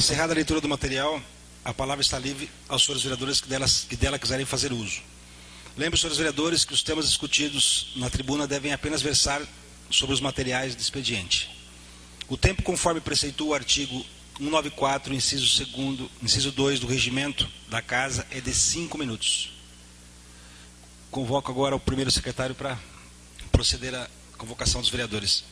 Encerrada a leitura do material, a palavra está livre aos senhores vereadores que dela quiserem fazer uso. Lembro, senhores vereadores, que os temas discutidos na tribuna devem apenas versar sobre os materiais de expediente. O tempo, conforme preceitua o artigo 194, inciso 2 do regimento da Casa, é de 5 minutos. Convoco agora o primeiro secretário para proceder à convocação dos vereadores.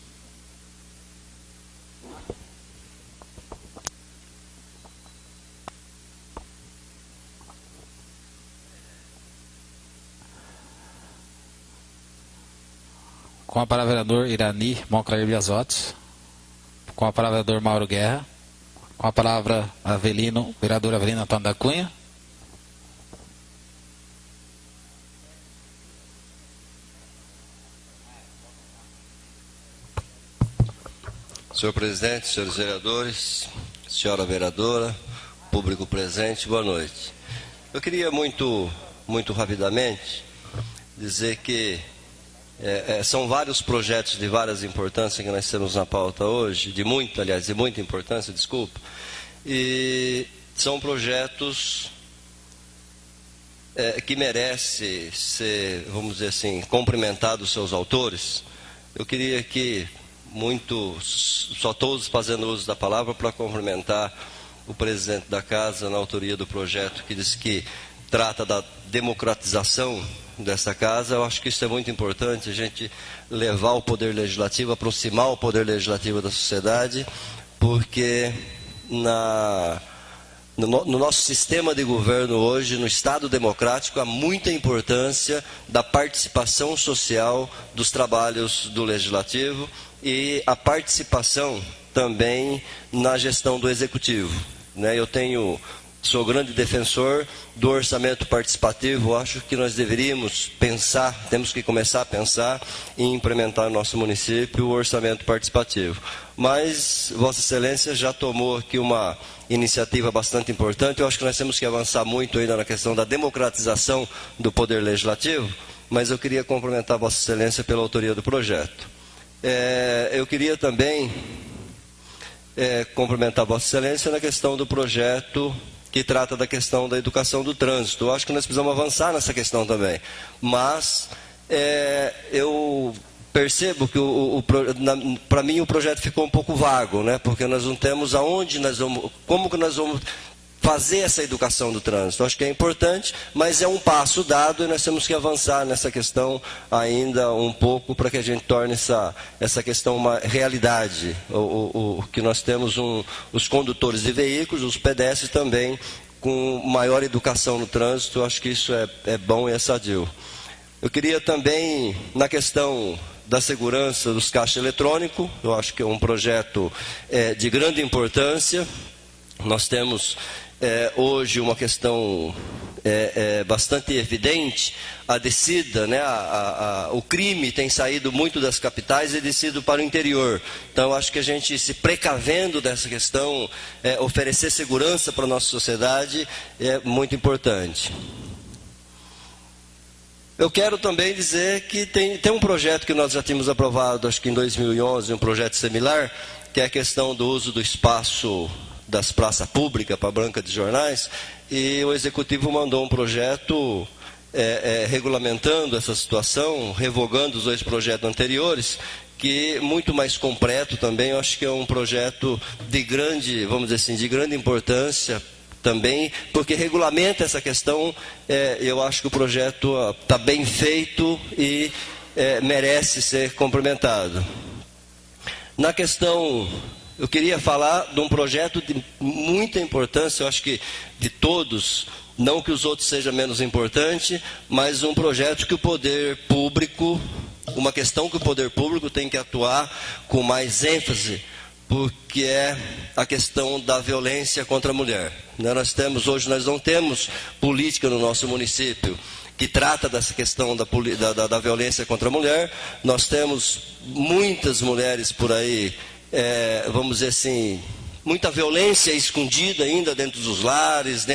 Com a palavra, vereador Irani Monclair Biasotti. Com a palavra, vereador Mauro Guerra. Com a palavra, vereador Avelino Antônio da Cunha. Senhor presidente, senhores vereadores, senhora vereadora, público presente, boa noite. Eu queria muito rapidamente dizer que são vários projetos de várias importâncias que nós temos na pauta hoje, de muita importância, desculpa, e são projetos que merecem ser, vamos dizer assim, cumprimentados seus autores. Eu queria que só todos fazendo uso da palavra para cumprimentar o presidente da Casa na autoria do projeto que diz que trata da democratização dessa Casa. Eu acho que isso é muito importante, a gente levar o Poder Legislativo, aproximar o Poder Legislativo da sociedade, porque no nosso sistema de governo hoje, no Estado democrático, há muita importância da participação social dos trabalhos do Legislativo e a participação também na gestão do Executivo, né? Sou grande defensor do orçamento participativo. Acho que nós temos que começar a pensar em implementar no nosso município o orçamento participativo. Mas Vossa Excelência já tomou aqui uma iniciativa bastante importante. Eu acho que nós temos que avançar muito ainda na questão da democratização do Poder Legislativo, mas eu queria cumprimentar Vossa Excelência pela autoria do projeto. Eu queria também cumprimentar Vossa Excelência na questão do projeto que trata da questão da educação do trânsito. Eu acho que nós precisamos avançar nessa questão também. Mas eu percebo que para mim o projeto ficou um pouco vago, né? Porque nós não temos como que nós vamos fazer essa educação do trânsito. Eu acho que é importante, mas é um passo dado e nós temos que avançar nessa questão ainda um pouco para que a gente torne essa questão uma realidade. Que nós temos os condutores de veículos, os pedestres também, com maior educação no trânsito. Eu acho que isso é bom e é sadio. Eu queria também, na questão da segurança dos caixas eletrônicos, eu acho que é um projeto de grande importância. Nós temos hoje uma questão bastante evidente, a descida, né, o crime tem saído muito das capitais e descido para o interior. Então, acho que a gente, se precavendo dessa questão, oferecer segurança para a nossa sociedade é muito importante. Eu quero também dizer que tem um projeto que nós já tínhamos aprovado, acho que em 2011, um projeto similar, que é a questão do uso do espaço das praças públicas para banca de jornais, e o Executivo mandou um projeto regulamentando essa situação, revogando os 2 projetos anteriores, que muito mais completo também. Eu acho que é um projeto de grande, vamos dizer assim, de grande importância também, porque regulamenta essa questão. Eu acho que o projeto está bem feito e merece ser cumprimentado. Na questão, eu queria falar de um projeto de muita importância, eu acho que de todos, não que os outros sejam menos importantes, mas um projeto que o poder público, uma questão que o poder público tem que atuar com mais ênfase, porque é a questão da violência contra a mulher. Hoje nós não temos política no nosso município que trata dessa questão da violência contra a mulher. Nós temos muitas mulheres por aí, vamos dizer assim, muita violência escondida ainda dentro dos lares,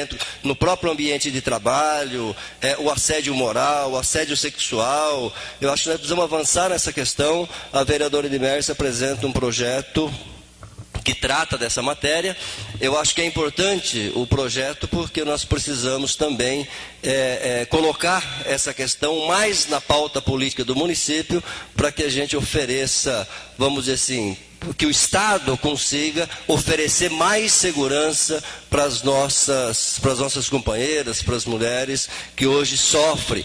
no próprio ambiente de trabalho, o assédio moral, o assédio sexual. Eu acho que nós precisamos avançar nessa questão. A vereadora Edmércia apresenta um projeto que trata dessa matéria. Eu acho que é importante o projeto porque nós precisamos também colocar essa questão mais na pauta política do município para que a gente ofereça, vamos dizer assim, que o Estado consiga oferecer mais segurança para as nossas companheiras, para as mulheres que hoje sofrem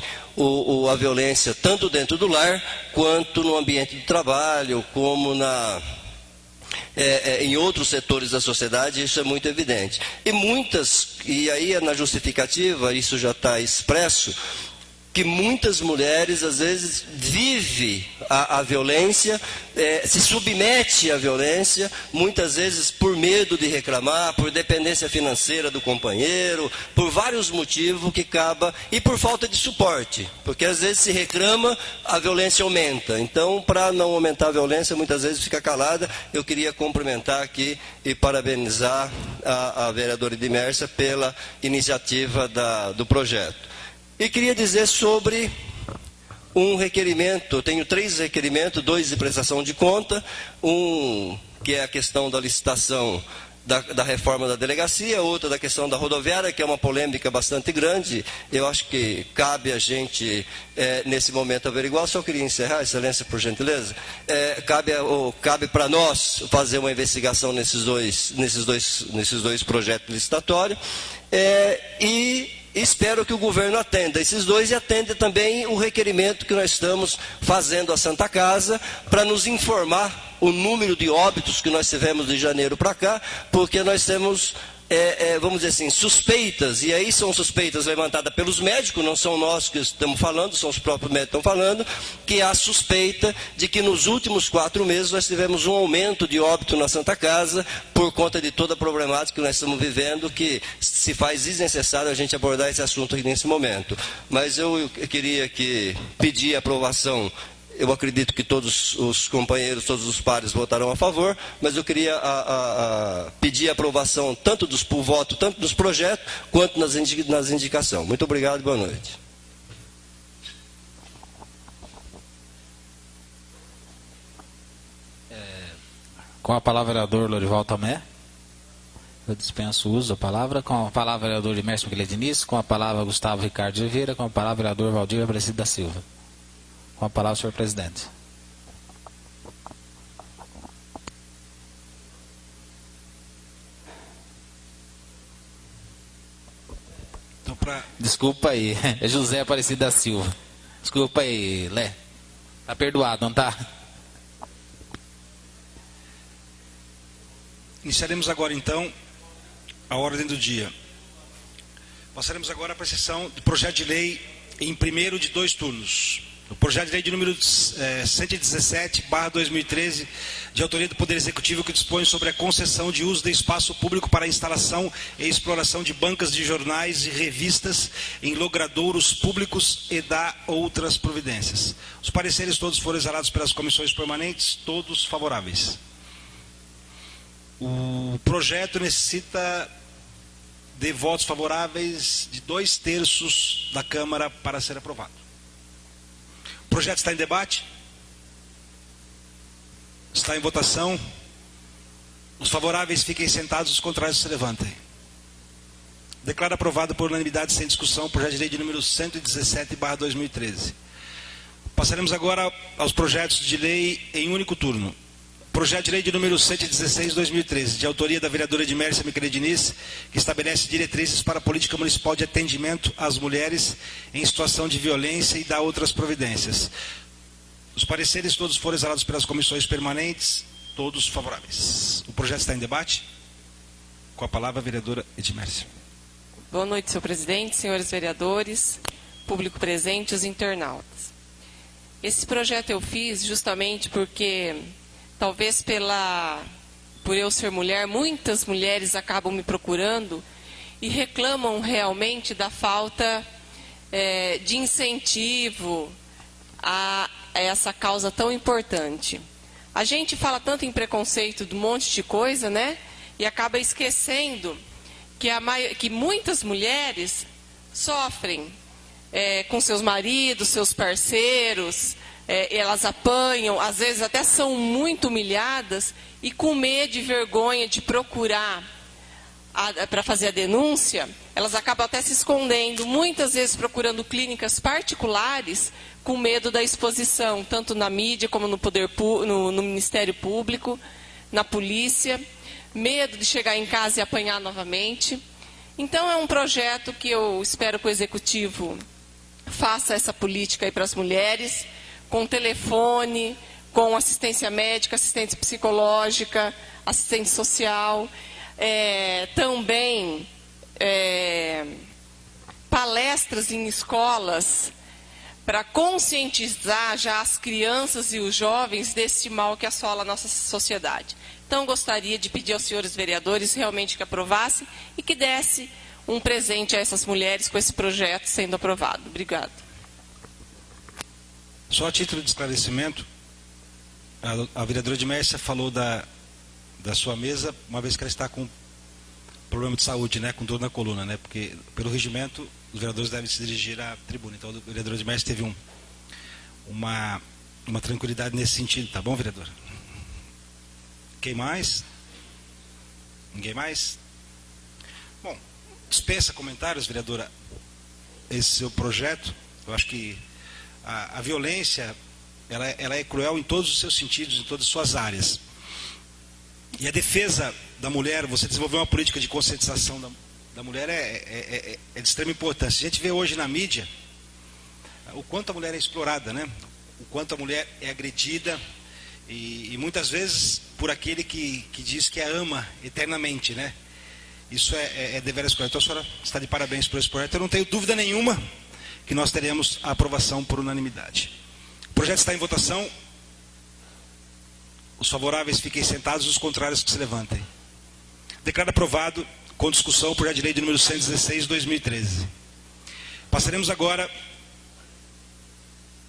a violência tanto dentro do lar quanto no ambiente de trabalho, como em outros setores da sociedade. Isso é muito evidente. E aí na justificativa, isso já está expresso, que muitas mulheres, às vezes, vivem a violência, se submete à violência, muitas vezes por medo de reclamar, por dependência financeira do companheiro, por vários motivos que acaba, e por falta de suporte, porque às vezes se reclama, a violência aumenta. Então, para não aumentar a violência, muitas vezes fica calada. Eu queria cumprimentar aqui e parabenizar a vereadora Edmércia pela iniciativa do projeto. E queria dizer sobre um requerimento. Eu tenho 3 requerimentos, 2 de prestação de conta, um que é a questão da licitação da reforma da delegacia, outra da questão da rodoviária, que é uma polêmica bastante grande. Eu acho que cabe a gente, nesse momento, averiguar. Só queria encerrar, Excelência, por gentileza. Cabe para nós fazer uma investigação nesses dois projetos licitatórios. E espero que o governo atenda esses 2 e atenda também o requerimento que nós estamos fazendo à Santa Casa para nos informar o número de óbitos que nós tivemos de janeiro para cá, porque nós temos, vamos dizer assim, suspeitas, e aí são suspeitas levantadas pelos médicos, não são nós que estamos falando, são os próprios médicos que estão falando, que há suspeita de que nos últimos 4 meses nós tivemos um aumento de óbito na Santa Casa, por conta de toda a problemática que nós estamos vivendo, que se faz desnecessário a gente abordar esse assunto nesse momento. Mas eu queria pedir a aprovação. Eu acredito que todos os companheiros, todos os pares votarão a favor, mas eu queria pedir a aprovação tanto dos projetos, quanto nas indicações. Muito obrigado e boa noite. Com a palavra, vereador Lorival Tomé. Eu dispenso o uso da palavra. Com a palavra, vereador Edmércio Miguel Diniz. Com a palavra, Gustavo Ricardo de Oliveira. Com a palavra, vereador Valdir Aparecido da Silva. Com a palavra, senhor presidente. Então, Desculpa aí, é José Aparecido da Silva. Desculpa aí, Lé. Tá perdoado, não tá? Iniciaremos agora, então, a ordem do dia. Passaremos agora para a sessão de projeto de lei em primeiro de 2 turnos. O projeto de lei de número 117/2013, de autoria do Poder Executivo, que dispõe sobre a concessão de uso de espaço público para a instalação e exploração de bancas de jornais e revistas em logradouros públicos e dá outras providências. Os pareceres todos foram exalados pelas comissões permanentes, todos favoráveis. O projeto necessita de votos favoráveis de 2/3 da Câmara para ser aprovado. O projeto está em debate? Está em votação? Os favoráveis fiquem sentados, os contrários se levantem. Declaro aprovado por unanimidade sem discussão o projeto de lei de número 117/2013. Passaremos agora aos projetos de lei em único turno. Projeto de lei de número 116/2013, de autoria da vereadora Edmércia Miguel Diniz, que estabelece diretrizes para a política municipal de atendimento às mulheres em situação de violência e dá outras providências. Os pareceres todos foram exalados pelas comissões permanentes, todos favoráveis. O projeto está em debate. Com a palavra, a vereadora Edmércia. Boa noite, senhor presidente, senhores vereadores, público presente e os internautas. Esse projeto eu fiz justamente porque, talvez por eu ser mulher, muitas mulheres acabam me procurando e reclamam realmente da falta de incentivo a essa causa tão importante. A gente fala tanto em preconceito de um monte de coisa, né? E acaba esquecendo que muitas mulheres sofrem com seus maridos, seus parceiros, elas apanham, às vezes até são muito humilhadas, e com medo e vergonha de procurar para fazer a denúncia, elas acabam até se escondendo, muitas vezes procurando clínicas particulares, com medo da exposição, tanto na mídia como no Ministério Público, na polícia, medo de chegar em casa e apanhar novamente. Então é um projeto que eu espero que o Executivo faça essa política aí para as mulheres, com telefone, com assistência médica, assistência psicológica, assistente social, também palestras em escolas para conscientizar já as crianças e os jovens desse mal que assola a nossa sociedade. Então, gostaria de pedir aos senhores vereadores realmente que aprovassem e que desse um presente a essas mulheres com esse projeto sendo aprovado. Obrigada. Só a título de esclarecimento, a vereadora Edmércia falou da sua mesa, uma vez que ela está com problema de saúde, né, com dor na coluna, né, porque pelo regimento os vereadores devem se dirigir à tribuna. Então, o vereador Edmércia teve uma tranquilidade nesse sentido, tá bom, vereadora? Quem mais? Ninguém mais? Bom, dispensa comentários, vereadora, esse seu projeto. Eu acho que a violência, ela é cruel em todos os seus sentidos, em todas as suas áreas. E a defesa da mulher, você desenvolver uma política de conscientização da mulher é de extrema importância. A gente vê hoje na mídia o quanto a mulher é explorada, né? O quanto a mulher é agredida, e muitas vezes por aquele que diz que a ama eternamente, né? Isso é deveras cruel. Então a senhora está de parabéns por esse projeto. Eu não tenho dúvida nenhuma que nós teremos a aprovação por unanimidade. O projeto está em votação. Os favoráveis fiquem sentados, os contrários que se levantem. Declaro aprovado, com discussão, o projeto de lei de número 116 de 2013. Passaremos agora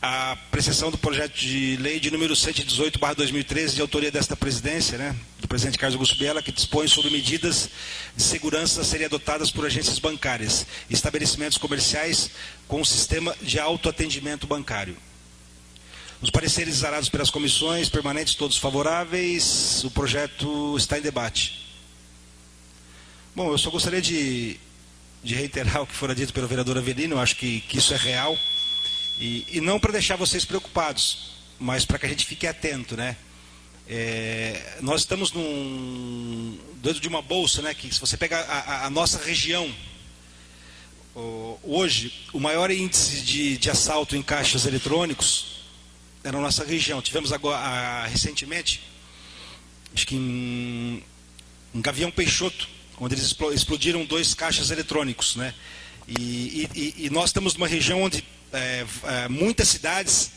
à apreciação do projeto de lei de número 118/2013, de autoria desta presidência, né, do presidente Carlos Augusto Biela, que dispõe sobre medidas de segurança a serem adotadas por agências bancárias e estabelecimentos comerciais com um sistema de autoatendimento bancário. Os pareceres exarados pelas comissões permanentes, todos favoráveis. O projeto está em debate. Bom, eu só gostaria de reiterar o que fora dito pelo vereador Avelino. Eu acho que isso é real. E não para deixar vocês preocupados, mas para que a gente fique atento, né? Nós estamos dentro de uma bolsa, né? Que se você pegar a nossa região, hoje, o maior índice de assalto em caixas eletrônicos é na nossa região. Tivemos agora, recentemente, acho que em Gavião Peixoto, onde eles explodiram 2 caixas eletrônicos, né? E nós estamos numa região onde muitas cidades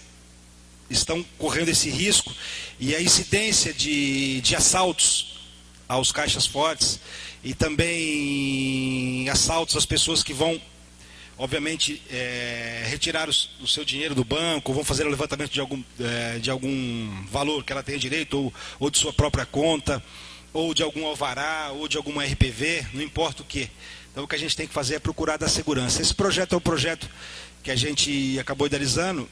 estão correndo esse risco, e a incidência de assaltos aos caixas fortes e também assaltos às pessoas que vão, obviamente, retirar o seu dinheiro do banco, vão fazer o levantamento de algum valor que ela tenha direito, ou de sua própria conta, ou de algum alvará, ou de alguma RPV, não importa o que. Então o que a gente tem que fazer é procurar dar segurança. Esse projeto é um projeto que a gente acabou idealizando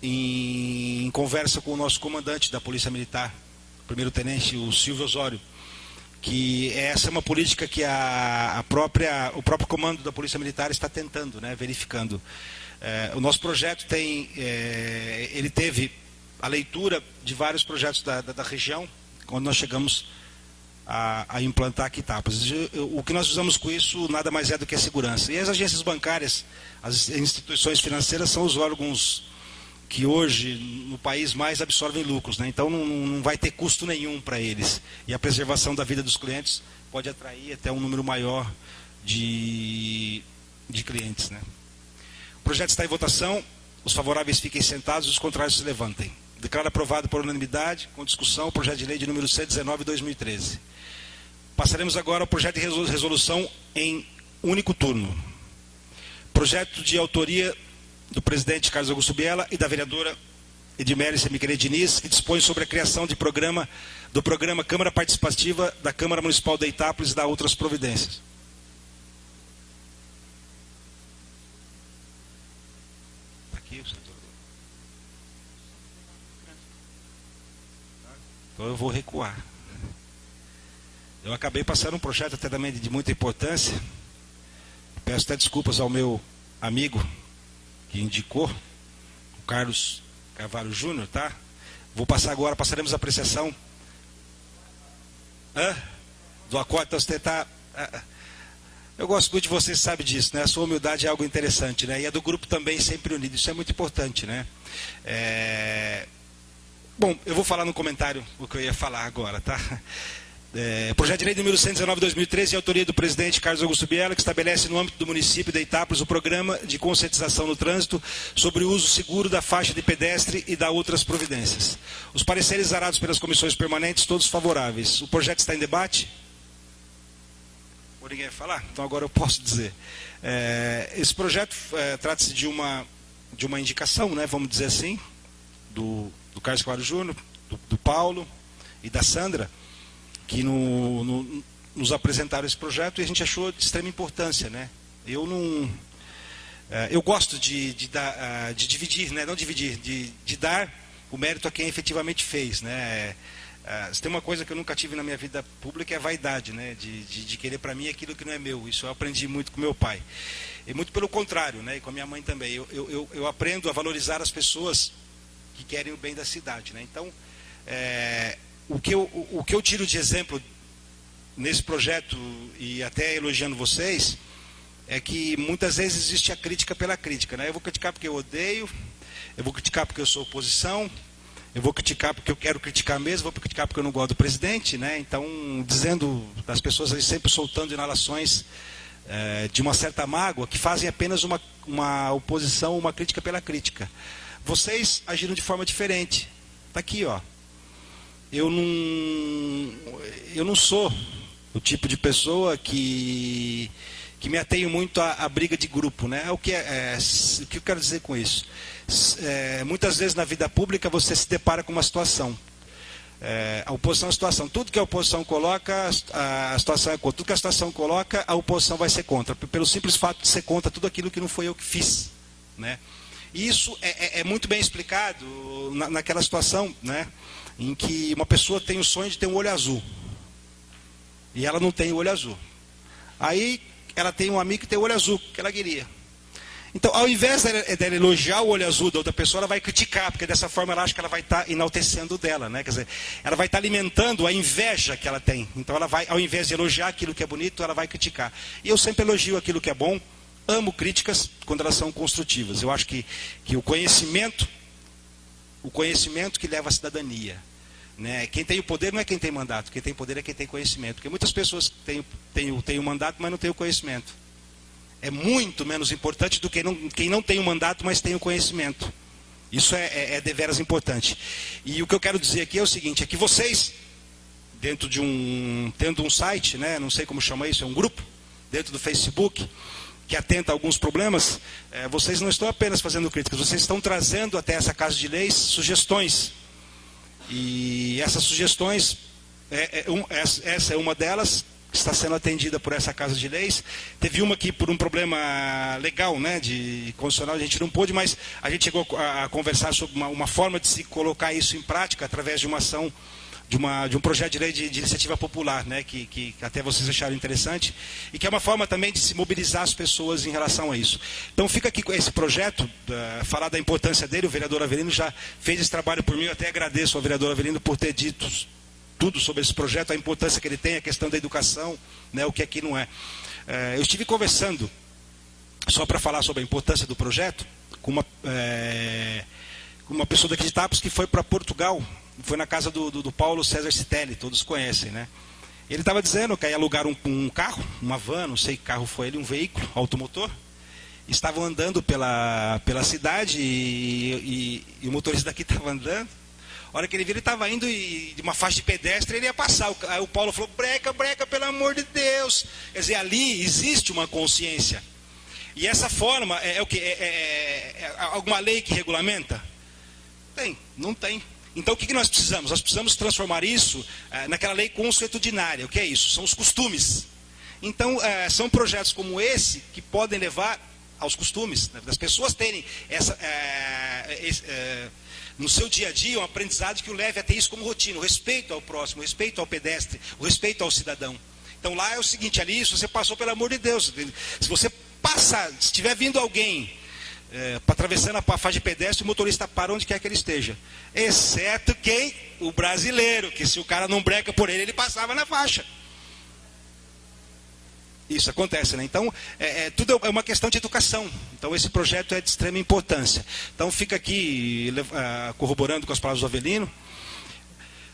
em conversa com o nosso comandante da Polícia Militar, primeiro-tenente, o Silvio Osório, que essa é uma política que o próprio comando da Polícia Militar está tentando, né, verificando. O nosso projeto ele teve a leitura de vários projetos da região, quando nós chegamos a implantar aqui etapas. O que nós usamos com isso nada mais é do que a segurança. E as agências bancárias, as instituições financeiras são os órgãos que hoje no país mais absorvem lucros, né? Então não vai ter custo nenhum para eles. E a preservação da vida dos clientes pode atrair até um número maior de clientes, né? O projeto está em votação. Os favoráveis fiquem sentados, os contrários se levantem. Declaro aprovado por unanimidade, com discussão, o projeto de lei de número 119 de 2013. Passaremos agora ao projeto de resolução em único turno. Projeto de autoria do presidente Carlos Augusto Biela e da vereadora Edmércia Miquelê Diniz, que dispõe sobre a criação do programa Câmara Participativa da Câmara Municipal de Itápolis e da outras providências. Aqui, Então eu vou recuar. Eu acabei passando um projeto até também de muita importância. Peço até desculpas ao meu amigo que indicou, o Carlos Carvalho Júnior, tá? Vou passar agora, passaremos a apreciação do acorde. Então você tá... Eu gosto muito de você, sabe disso, né? A sua humildade é algo interessante, né? E a do grupo também sempre unido, isso é muito importante, né? Bom, eu vou falar no comentário o que eu ia falar agora, tá? Projeto de lei número 119/2013, de autoria do presidente Carlos Augusto Biela, que estabelece no âmbito do município de Itápolis o programa de conscientização no trânsito sobre o uso seguro da faixa de pedestre e da outras providências. Os pareceres arados pelas comissões permanentes, todos favoráveis. O projeto está em debate? Ou ninguém vai falar? Então agora eu posso dizer. Esse projeto trata-se de uma indicação, né, vamos dizer assim, do Carlos Carvalho Júnior, do Paulo e da Sandra, que nos apresentaram esse projeto e a gente achou de extrema importância, né? Eu gosto de dividir, né? Não dividir, de dar o mérito a quem efetivamente fez, né? Se tem uma coisa que eu nunca tive na minha vida pública é a vaidade, né? De querer para mim aquilo que não é meu. Isso eu aprendi muito com meu pai. E muito pelo contrário, né? E com a minha mãe também. Eu aprendo a valorizar as pessoas que querem o bem da cidade, né? Então, o que eu tiro de exemplo nesse projeto, e até elogiando vocês, é que muitas vezes existe a crítica pela crítica, né? Eu vou criticar porque eu odeio, eu vou criticar porque eu sou oposição, eu vou criticar porque eu quero criticar mesmo, vou criticar porque eu não gosto do presidente, né? Então, dizendo das pessoas ali sempre soltando inalações de uma certa mágoa, que fazem apenas uma oposição, uma crítica pela crítica. Vocês agiram de forma diferente. Está aqui, ó. Eu não sou o tipo de pessoa que me atenho muito à briga de grupo, né? O que eu quero dizer com isso? Muitas vezes na vida pública você se depara com uma situação. A oposição é a situação. Tudo que a oposição coloca, a situação é contra. Tudo que a situação coloca, a oposição vai ser contra. Pelo simples fato de ser contra tudo aquilo que não foi eu que fiz, né? E isso é muito bem explicado naquela situação, né? Em que uma pessoa tem o sonho de ter um olho azul. E ela não tem o olho azul. Aí ela tem um amigo que tem o olho azul, que ela queria. Então, ao invés dela elogiar o olho azul da outra pessoa, ela vai criticar, porque dessa forma ela acha que ela vai estar enaltecendo dela, né? Quer dizer, ela vai estar alimentando a inveja que ela tem. Então ela vai, ao invés de elogiar aquilo que é bonito, ela vai criticar. E eu sempre elogio aquilo que é bom, amo críticas quando elas são construtivas. Eu acho que o conhecimento que leva à cidadania. Né? Quem tem o poder não é quem tem mandato, quem tem poder é quem tem conhecimento. Porque muitas pessoas têm o mandato, mas não têm o conhecimento. É muito menos importante do que quem não tem o mandato, mas tem o conhecimento. Isso é deveras importante. E o que eu quero dizer aqui é o seguinte, é que vocês, tendo um site, né? Não sei como chama isso, é um grupo, dentro do Facebook, que atenta a alguns problemas, vocês não estão apenas fazendo críticas, vocês estão trazendo até essa Casa de Leis sugestões. E essas sugestões, essa é uma delas, que está sendo atendida por essa Casa de Leis. Teve uma que, por um problema legal, né, de constitucional, a gente não pôde, mas a gente chegou a conversar sobre uma forma de se colocar isso em prática através de uma ação, de um projeto de lei de iniciativa popular, né, que até vocês acharam interessante, e que é uma forma também de se mobilizar as pessoas em relação a isso. Então fica aqui com esse projeto, falar da importância dele. O vereador Avelino já fez esse trabalho por mim, eu até agradeço ao vereador Avelino por ter dito tudo sobre esse projeto, a importância que ele tem, a questão da educação, né, o que aqui não é. Eu estive conversando, só para falar sobre a importância do projeto, com uma pessoa daqui de Itápolis que foi para Portugal. Foi na casa do Paulo César Citelli, todos conhecem, né? Ele estava dizendo que ia alugar um carro, uma van, não sei que carro foi ele, um veículo automotor. Estavam andando pela cidade e o motorista daqui estava andando. A hora que ele viu, ele estava indo e de uma faixa de pedestre ele ia passar. Aí o Paulo falou, breca, pelo amor de Deus. Quer dizer, ali existe uma consciência. E essa forma é o que? É alguma lei que regulamenta? Não tem. Então o que nós precisamos? Nós precisamos transformar isso naquela lei consuetudinária. O que é isso? São os costumes. Então são projetos como esse que podem levar aos costumes, né? Das pessoas terem no seu dia a dia um aprendizado que o leve a ter isso como rotina, o respeito ao próximo, o respeito ao pedestre, o respeito ao cidadão. Então lá é o seguinte, ali, se você passou, pelo amor de Deus, se você passar, se estiver vindo alguém atravessando a faixa de pedestre, o motorista para onde quer que ele esteja. Exceto quem? O brasileiro, que se o cara não breca por ele, ele passava na faixa. Isso acontece, né? Então, tudo é uma questão de educação. Então, esse projeto é de extrema importância. Então, fica aqui corroborando com as palavras do Avelino,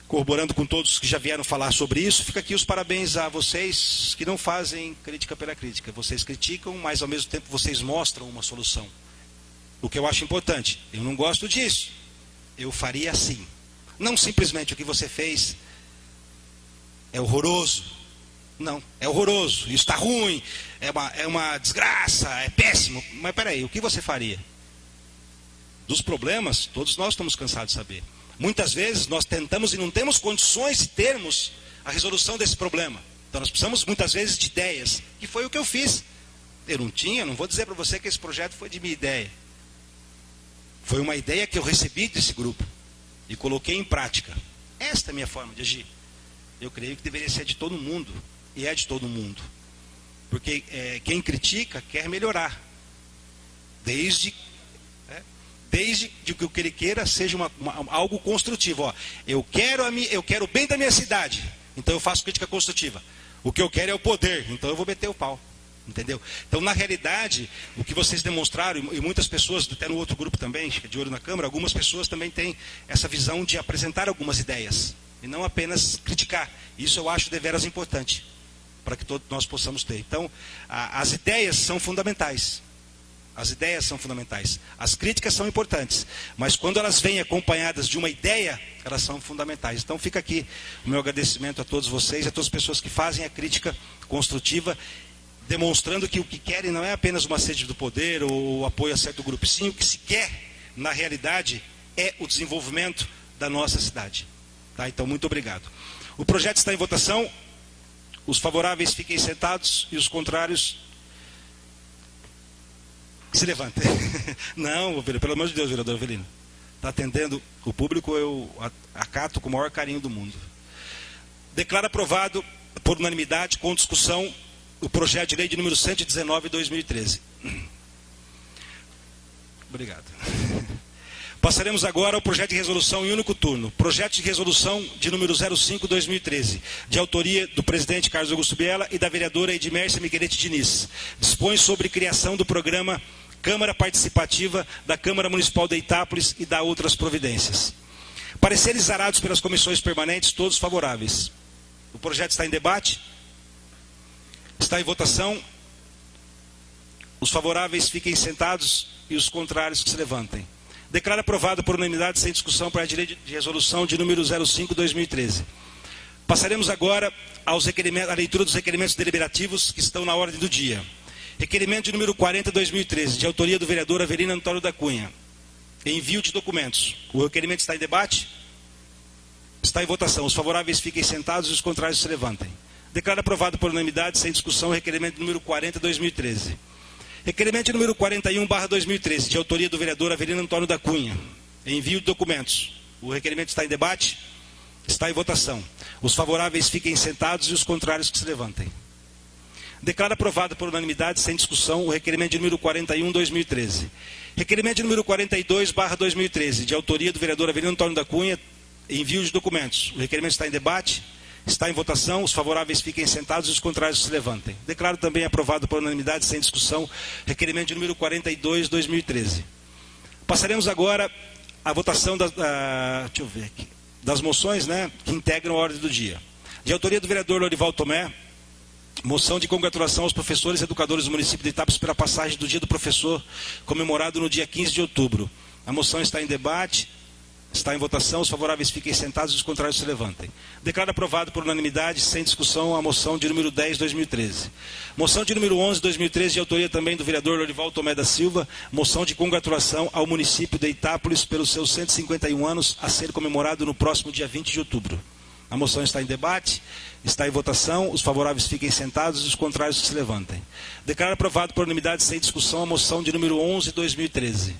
corroborando com todos que já vieram falar sobre isso. Fica aqui os parabéns a vocês que não fazem crítica pela crítica. Vocês criticam, mas ao mesmo tempo vocês mostram uma solução. O que eu acho importante. Eu não gosto disso. Eu faria assim. Não simplesmente o que você fez é horroroso. Não, é horroroso, isso está ruim, é uma desgraça, é péssimo. Mas peraí, o que você faria? Dos problemas, todos nós estamos cansados de saber. Muitas vezes nós tentamos e não temos condições de termos a resolução desse problema. Então nós precisamos muitas vezes de ideias, que foi o que eu fiz. Eu não vou dizer para você que esse projeto foi de minha ideia. Foi uma ideia que eu recebi desse grupo e coloquei em prática. Esta é a minha forma de agir. Eu creio que deveria ser de todo mundo. E é de todo mundo. Porque quem critica quer melhorar. Desde que o que ele queira seja algo construtivo. Ó, eu quero o bem da minha cidade. Então eu faço crítica construtiva. O que eu quero é o poder. Então eu vou meter o pau. Entendeu? Então, na realidade, o que vocês demonstraram, e muitas pessoas, até no outro grupo também, de olho na Câmara, algumas pessoas também têm essa visão de apresentar algumas ideias. E não apenas criticar. Isso eu acho deveras importante. Para que todos nós possamos ter. Então, as ideias são fundamentais. As ideias são fundamentais. As críticas são importantes. Mas quando elas vêm acompanhadas de uma ideia, elas são fundamentais. Então fica aqui o meu agradecimento a todos vocês, a todas as pessoas que fazem a crítica construtiva, demonstrando que o que querem não é apenas uma sede do poder ou o apoio a certo grupo. Sim, o que se quer, na realidade, é o desenvolvimento da nossa cidade. Tá? Então, muito obrigado. O projeto está em votação. Os favoráveis fiquem sentados e os contrários que se levantem. Não, pelo amor de Deus, vereador Avelino. Está atendendo o público, eu acato com o maior carinho do mundo. Declaro aprovado por unanimidade, com discussão, o projeto de lei de número 119 de 2013. Obrigado. Passaremos agora ao projeto de resolução em único turno. Projeto de resolução de número 05/2013, de autoria do presidente Carlos Augusto Biela e da vereadora Edmércia Michelete Diniz. Dispõe sobre criação do programa Câmara Participativa da Câmara Municipal de Itápolis e da outras providências. Pareceres arados pelas comissões permanentes, todos favoráveis. O projeto está em debate. Está em votação. Os favoráveis fiquem sentados e os contrários que se levantem. Declaro aprovado por unanimidade, sem discussão, o projeto de lei de resolução de número 05/2013. Passaremos agora à leitura dos requerimentos deliberativos que estão na ordem do dia. Requerimento de número 40/2013, de autoria do vereador Avelino Antônio da Cunha. Envio de documentos. O requerimento está em debate? Está em votação. Os favoráveis fiquem sentados e os contrários se levantem. Declaro aprovado por unanimidade, sem discussão, o requerimento de número 40/2013. Requerimento número 41/2013, de autoria do vereador Avelino Antônio da Cunha. Envio de documentos. O requerimento está em debate? Está em votação. Os favoráveis fiquem sentados e os contrários que se levantem. Declaro aprovado por unanimidade, sem discussão, o requerimento de número 41/2013. Requerimento de número 42/2013, de autoria do vereador Avelino Antônio da Cunha. Envio de documentos. O requerimento está em debate? Está em votação, os favoráveis fiquem sentados e os contrários se levantem. Declaro também aprovado por unanimidade, sem discussão, requerimento de número 42/2013. Passaremos agora à votação das moções, né, que integram a ordem do dia. De autoria do vereador Lorival Tomé, moção de congratulação aos professores e educadores do município de Itápolis pela passagem do Dia do Professor, comemorado no dia 15 de outubro. A moção está em debate. Está em votação, os favoráveis fiquem sentados e os contrários se levantem. Declaro aprovado por unanimidade, sem discussão, a moção de número 10/2013. Moção de número 11/2013, de autoria também do vereador Lorival Tomé da Silva, moção de congratulação ao município de Itápolis pelos seus 151 anos, a ser comemorado no próximo dia 20 de outubro. A moção está em debate, está em votação, os favoráveis fiquem sentados e os contrários se levantem. Declaro aprovado por unanimidade sem discussão a moção de número 11/2013.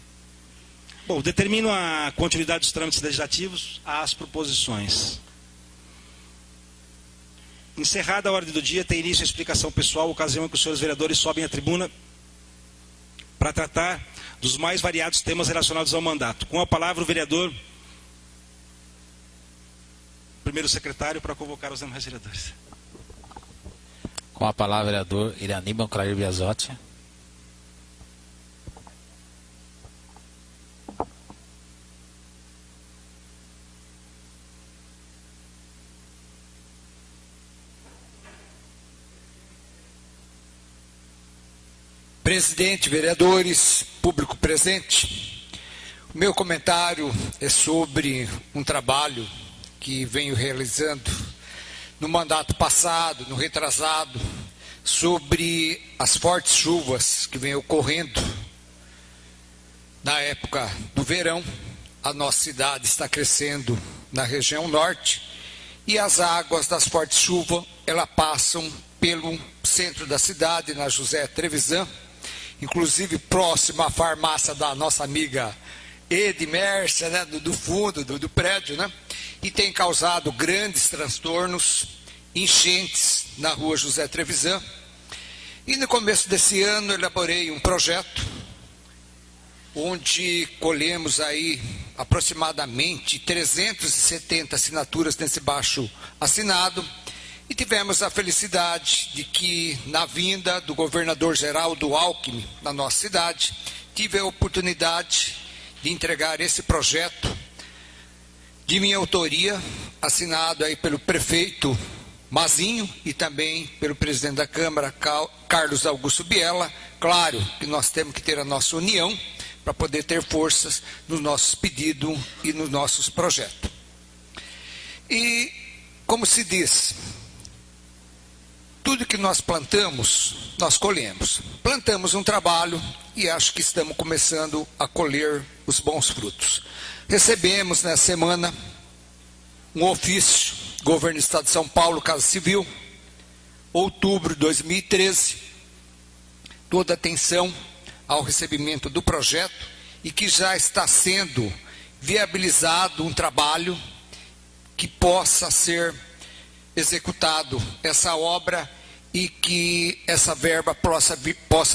Bom, determino a continuidade dos trâmites legislativos às proposições. Encerrada a ordem do dia, tem início a explicação pessoal, ocasião em que os senhores vereadores sobem à tribuna para tratar dos mais variados temas relacionados ao mandato. Com a palavra o vereador, primeiro secretário, para convocar os demais vereadores. Com a palavra o vereador Iraníbal Clair Biasotti. Presidente, vereadores, público presente, o meu comentário é sobre um trabalho que venho realizando no mandato passado, no retrasado, sobre as fortes chuvas que vêm ocorrendo na época do verão. A nossa cidade está crescendo na região norte e as águas das fortes chuvas, elas passam pelo centro da cidade, na José Trevisan, inclusive próximo à farmácia da nossa amiga Edmércia, né, do fundo do prédio, né, e tem causado grandes transtornos, enchentes na rua José Trevisan. E no começo desse ano elaborei um projeto onde colhemos aí aproximadamente 370 assinaturas nesse baixo assinado. E tivemos a felicidade de que, na vinda do governador Geraldo Alckmin na nossa cidade, tive a oportunidade de entregar esse projeto de minha autoria, assinado aí pelo prefeito Mazinho e também pelo presidente da Câmara, Carlos Augusto Biela. Claro que nós temos que ter a nossa união para poder ter forças nos nossos pedidos e nos nossos projetos. E, como se diz, tudo que nós plantamos, nós colhemos. Plantamos um trabalho e acho que estamos começando a colher os bons frutos. Recebemos nessa semana um ofício, Governo do Estado de São Paulo, Casa Civil, outubro de 2013, toda atenção ao recebimento do projeto e que já está sendo viabilizado um trabalho que possa ser executado essa obra e que essa verba possa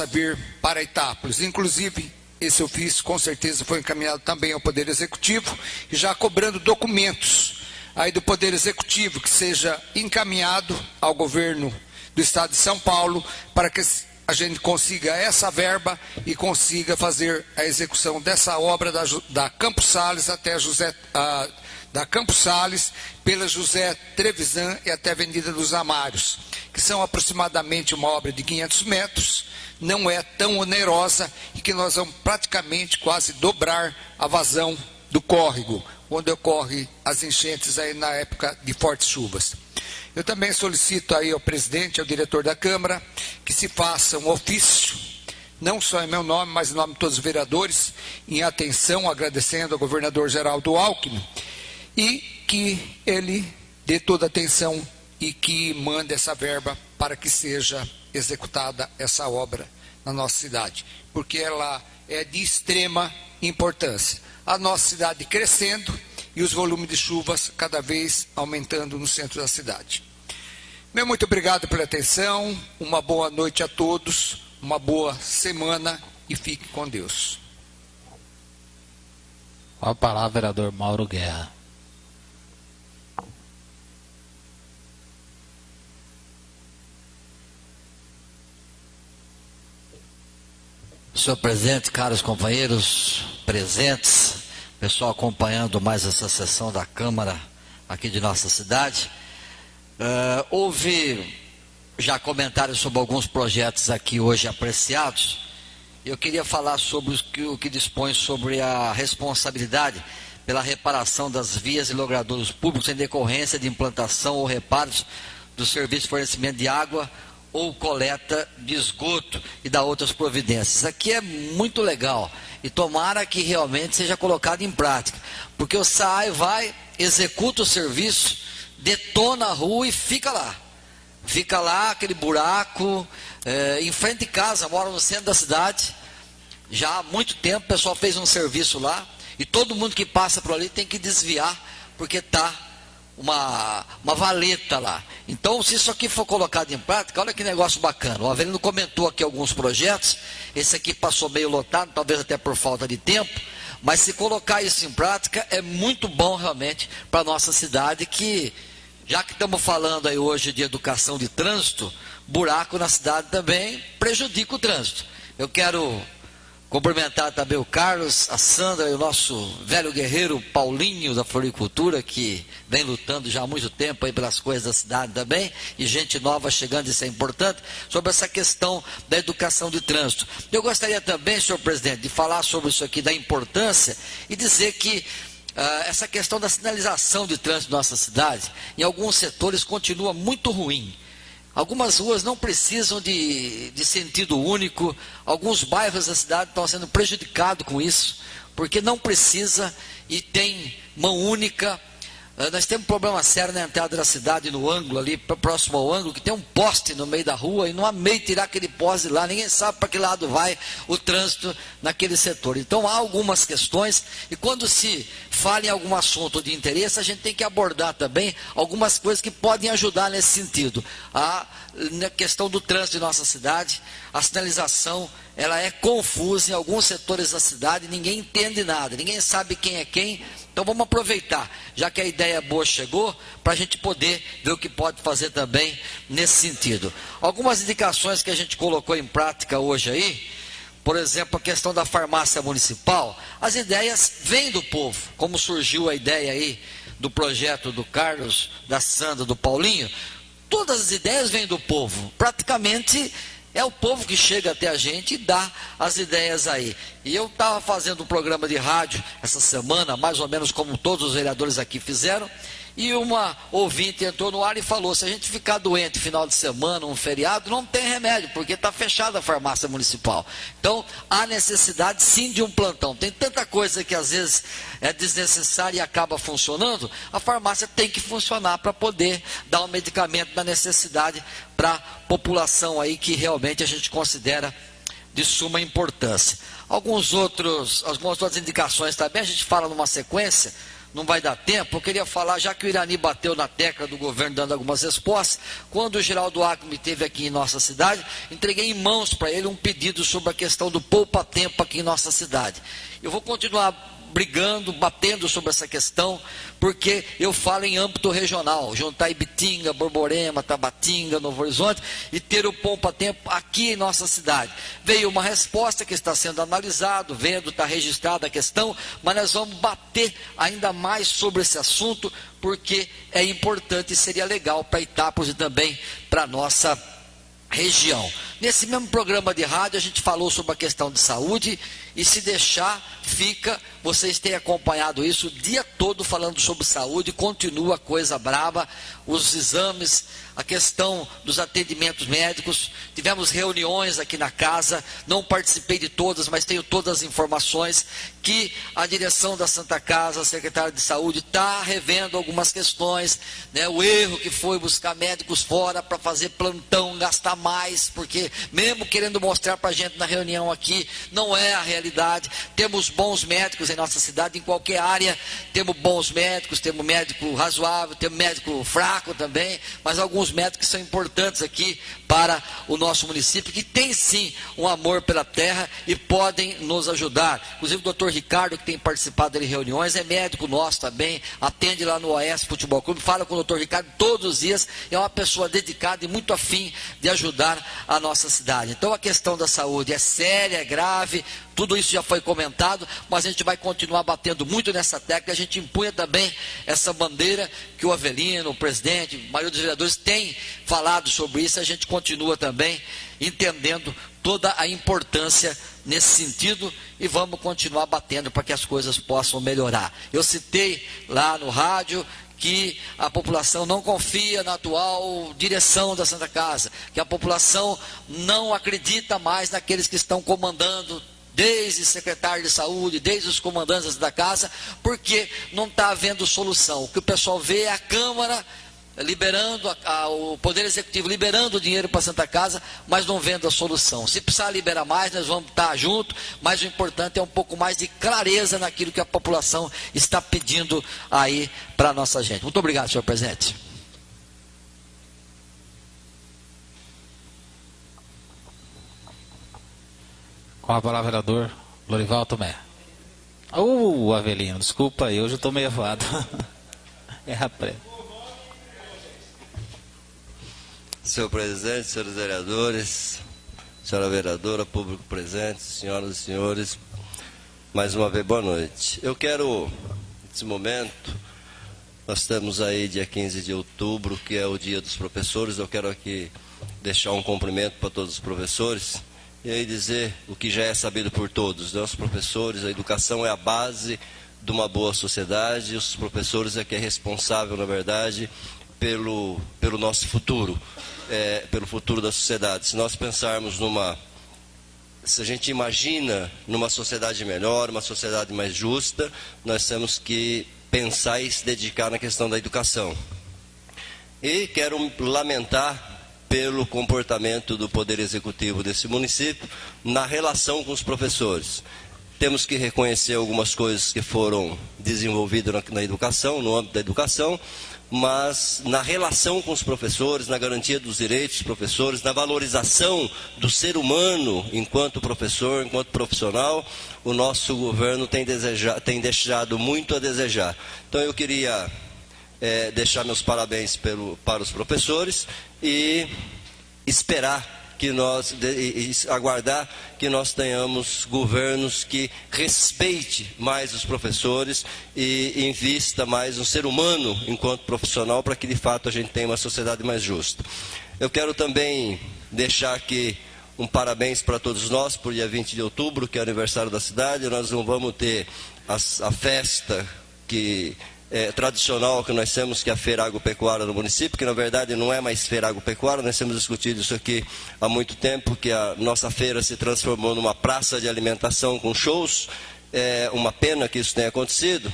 vir para Itápolis. Inclusive, esse ofício com certeza foi encaminhado também ao Poder Executivo, e já cobrando documentos aí do Poder Executivo que seja encaminhado ao Governo do Estado de São Paulo para que a gente consiga essa verba e consiga fazer a execução dessa obra da Campos Sales até da Campos Sales, pela José Trevisan e até a Avenida dos Amários, que são aproximadamente uma obra de 500 metros, não é tão onerosa e que nós vamos praticamente quase dobrar a vazão do córrego, onde ocorre as enchentes aí na época de fortes chuvas. Eu também solicito aí ao presidente, ao diretor da Câmara, que se faça um ofício, não só em meu nome, mas em nome de todos os vereadores, em atenção, agradecendo ao governador Geraldo Alckmin, e que ele dê toda a atenção e que mande essa verba para que seja executada essa obra na nossa cidade, porque ela é de extrema importância. A nossa cidade crescendo e os volumes de chuvas cada vez aumentando no centro da cidade. Meu muito obrigado pela atenção, uma boa noite a todos, uma boa semana e fique com Deus. Com a palavra, vereador Mauro Guerra. Senhor presidente, caros companheiros presentes, pessoal acompanhando mais essa sessão da Câmara aqui de nossa cidade, houve já comentários sobre alguns projetos aqui hoje apreciados. Eu queria falar sobre o que dispõe sobre a responsabilidade pela reparação das vias e logradouros públicos em decorrência de implantação ou reparos do serviço de fornecimento de água ou coleta de esgoto e da outras providências. Isso aqui é muito legal e tomara que realmente seja colocado em prática, porque o SAAI vai, executa o serviço, detona a rua e fica lá. Fica lá, aquele buraco, em frente de casa, mora no centro da cidade. Já há muito tempo o pessoal fez um serviço lá. E todo mundo que passa por ali tem que desviar, porque está uma valeta lá. Então, se isso aqui for colocado em prática, olha que negócio bacana. O Avelino comentou aqui alguns projetos. Esse aqui passou meio lotado, talvez até por falta de tempo. Mas se colocar isso em prática, é muito bom realmente para a nossa cidade, que, já que estamos falando aí hoje de educação de trânsito, buraco na cidade também prejudica o trânsito. Eu quero cumprimentar também o Carlos, a Sandra e o nosso velho guerreiro Paulinho da Floricultura, que vem lutando já há muito tempo aí pelas coisas da cidade também, e gente nova chegando, isso é importante, sobre essa questão da educação de trânsito. Eu gostaria também, senhor presidente, de falar sobre isso aqui, da importância, e dizer que essa questão da sinalização de trânsito na nossa cidade, em alguns setores, continua muito ruim. Algumas ruas não precisam de sentido único, alguns bairros da cidade estão sendo prejudicados com isso, porque não precisa e tem mão única. Nós temos um problema sério na entrada da cidade, no ângulo ali, próximo ao ângulo, que tem um poste no meio da rua, e não há meio de tirar aquele poste lá, ninguém sabe para que lado vai o trânsito naquele setor. Então há algumas questões, e quando se fala em algum assunto de interesse, a gente tem que abordar também algumas coisas que podem ajudar nesse sentido. Na questão do trânsito de nossa cidade, a sinalização, ela é confusa em alguns setores da cidade, ninguém entende nada, ninguém sabe quem é quem. Então vamos aproveitar, já que a ideia boa chegou, para a gente poder ver o que pode fazer também nesse sentido. Algumas indicações que a gente colocou em prática hoje aí, por exemplo, a questão da farmácia municipal, as ideias vêm do povo, como surgiu a ideia aí do projeto do Carlos, da Sandra, do Paulinho. Todas as ideias vêm do povo, praticamente é o povo que chega até a gente e dá as ideias aí. E eu estava fazendo um programa de rádio essa semana, mais ou menos como todos os vereadores aqui fizeram, e uma ouvinte entrou no ar e falou: se a gente ficar doente final de semana, um feriado, não tem remédio, porque está fechada a farmácia municipal. Então, há necessidade sim de um plantão. Tem tanta coisa que às vezes é desnecessária e acaba funcionando, a farmácia tem que funcionar para poder dar um medicamento na necessidade para a população aí, que realmente a gente considera de suma importância. Algumas outras indicações também, a gente fala numa sequência. Não vai dar tempo, eu queria falar, já que o Irani bateu na tecla do governo dando algumas respostas, quando o Geraldo Alckmin esteve aqui em nossa cidade, entreguei em mãos para ele um pedido sobre a questão do poupa-tempo aqui em nossa cidade. Eu vou continuar brigando, batendo sobre essa questão, porque eu falo em âmbito regional, juntar Ibitinga, Borborema, Tabatinga, Novo Horizonte, e ter o poupa-tempo aqui em nossa cidade. Veio uma resposta que está sendo analisado, está registrada a questão, mas nós vamos bater ainda mais sobre esse assunto, porque é importante e seria legal para Itápolis e também para a nossa região. Nesse mesmo programa de rádio a gente falou sobre a questão de saúde, e se deixar, vocês têm acompanhado isso o dia todo falando sobre saúde, continua coisa braba, os exames, a questão dos atendimentos médicos. Tivemos reuniões aqui na casa, não participei de todas, mas tenho todas as informações que a direção da Santa Casa, a secretária de saúde, está revendo algumas questões, né? O erro que foi buscar médicos fora para fazer plantão, gastar mais, porque mesmo querendo mostrar para a gente na reunião aqui, não é a realidade. Temos bons médicos em nossa cidade, em qualquer área temos bons médicos, temos médico razoável, temos médico fraco também, mas alguns médicos são importantes aqui para o nosso município, que tem sim um amor pela terra e podem nos ajudar. Inclusive o doutor Ricardo, que tem participado de reuniões, é médico nosso também, atende lá no OS Futebol Clube, fala com o doutor Ricardo todos os dias, é uma pessoa dedicada e muito afim de ajudar a nossa cidade. Então a questão da saúde é séria, é grave, tudo isso já foi comentado, mas a gente vai continuar batendo muito nessa tecla. A gente empunha também essa bandeira que o Avelino, o presidente, a maioria dos vereadores tem falado sobre isso. A gente continua também entendendo toda a importância nesse sentido e vamos continuar batendo para que as coisas possam melhorar. Eu citei lá no rádio que a população não confia na atual direção da Santa Casa, que a população não acredita mais naqueles que estão comandando, desde secretário de saúde, desde os comandantes da casa, porque não está havendo solução. O que o pessoal vê é a Câmara liberando o Poder Executivo liberando o dinheiro para a Santa Casa, mas não vendo a solução. Se precisar liberar mais, nós vamos estar junto, mas o importante é um pouco mais de clareza naquilo que a população está pedindo aí para a nossa gente. Muito obrigado, senhor presidente. Com a palavra, vereador Lorival Tomé. Avelino, desculpa aí, hoje eu estou meio avoado. Senhor presidente, senhores vereadores, senhora vereadora, público presente, senhoras e senhores, mais uma vez boa noite. Eu quero, nesse momento, nós estamos aí dia 15 de outubro, que é o dia dos professores. Eu quero aqui deixar um cumprimento para todos os professores e aí dizer o que já é sabido por todos, né? Os professores, a educação é a base de uma boa sociedade, os professores é que é responsável, na verdade, pelo nosso futuro, pelo futuro da sociedade. Se nós pensarmos se a gente imagina numa sociedade melhor, uma sociedade mais justa, nós temos que pensar e se dedicar na questão da educação. E quero lamentar pelo comportamento do Poder Executivo desse município na relação com os professores. Temos que reconhecer algumas coisas que foram desenvolvidas na educação, no âmbito da educação, mas na relação com os professores, na garantia dos direitos dos professores, na valorização do ser humano enquanto professor, enquanto profissional, o nosso governo tem deixado muito a desejar. Então eu queria deixar meus parabéns para os professores e aguardar que nós tenhamos governos que respeite mais os professores e invista mais no ser humano enquanto profissional, para que de fato a gente tenha uma sociedade mais justa. Eu quero também deixar aqui um parabéns para todos nós por dia 20 de outubro, que é aniversário da cidade. Nós não vamos ter a festa tradicional que nós temos, que é a Feira Agropecuária no município, que na verdade não é mais Feira Agropecuária. Nós temos discutido isso aqui há muito tempo, que a nossa feira se transformou numa praça de alimentação com shows. É uma pena que isso tenha acontecido,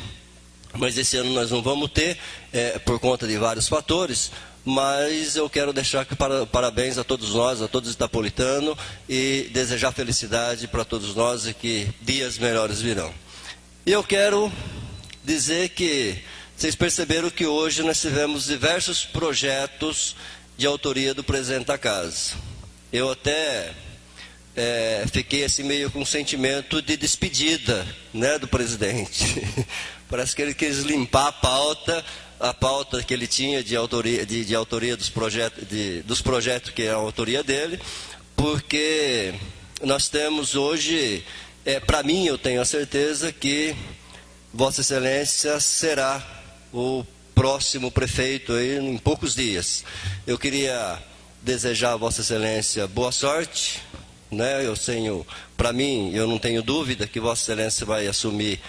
mas esse ano nós não vamos ter, por conta de vários fatores. Mas eu quero deixar aqui parabéns a todos nós, a todos os itapolitanos, e desejar felicidade para todos nós e que dias melhores virão. E eu quero dizer que vocês perceberam que hoje nós tivemos diversos projetos de autoria do presidente da casa. Eu até fiquei assim meio com um sentimento de despedida, né, do presidente. Parece que ele quis limpar a pauta que ele tinha de autoria dos projetos que é a autoria dele, porque nós temos hoje, para mim, eu tenho a certeza que Vossa Excelência será o próximo prefeito aí em poucos dias. Eu queria desejar a Vossa Excelência boa sorte, né? Para mim, eu não tenho dúvida que Vossa Excelência vai assumir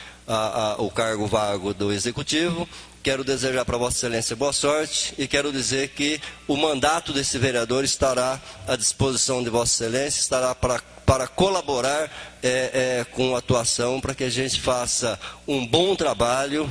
o cargo vago do Executivo. Quero desejar para Vossa Excelência boa sorte e quero dizer que o mandato desse vereador estará à disposição de Vossa Excelência, estará para colaborar com a atuação, para que a gente faça um bom trabalho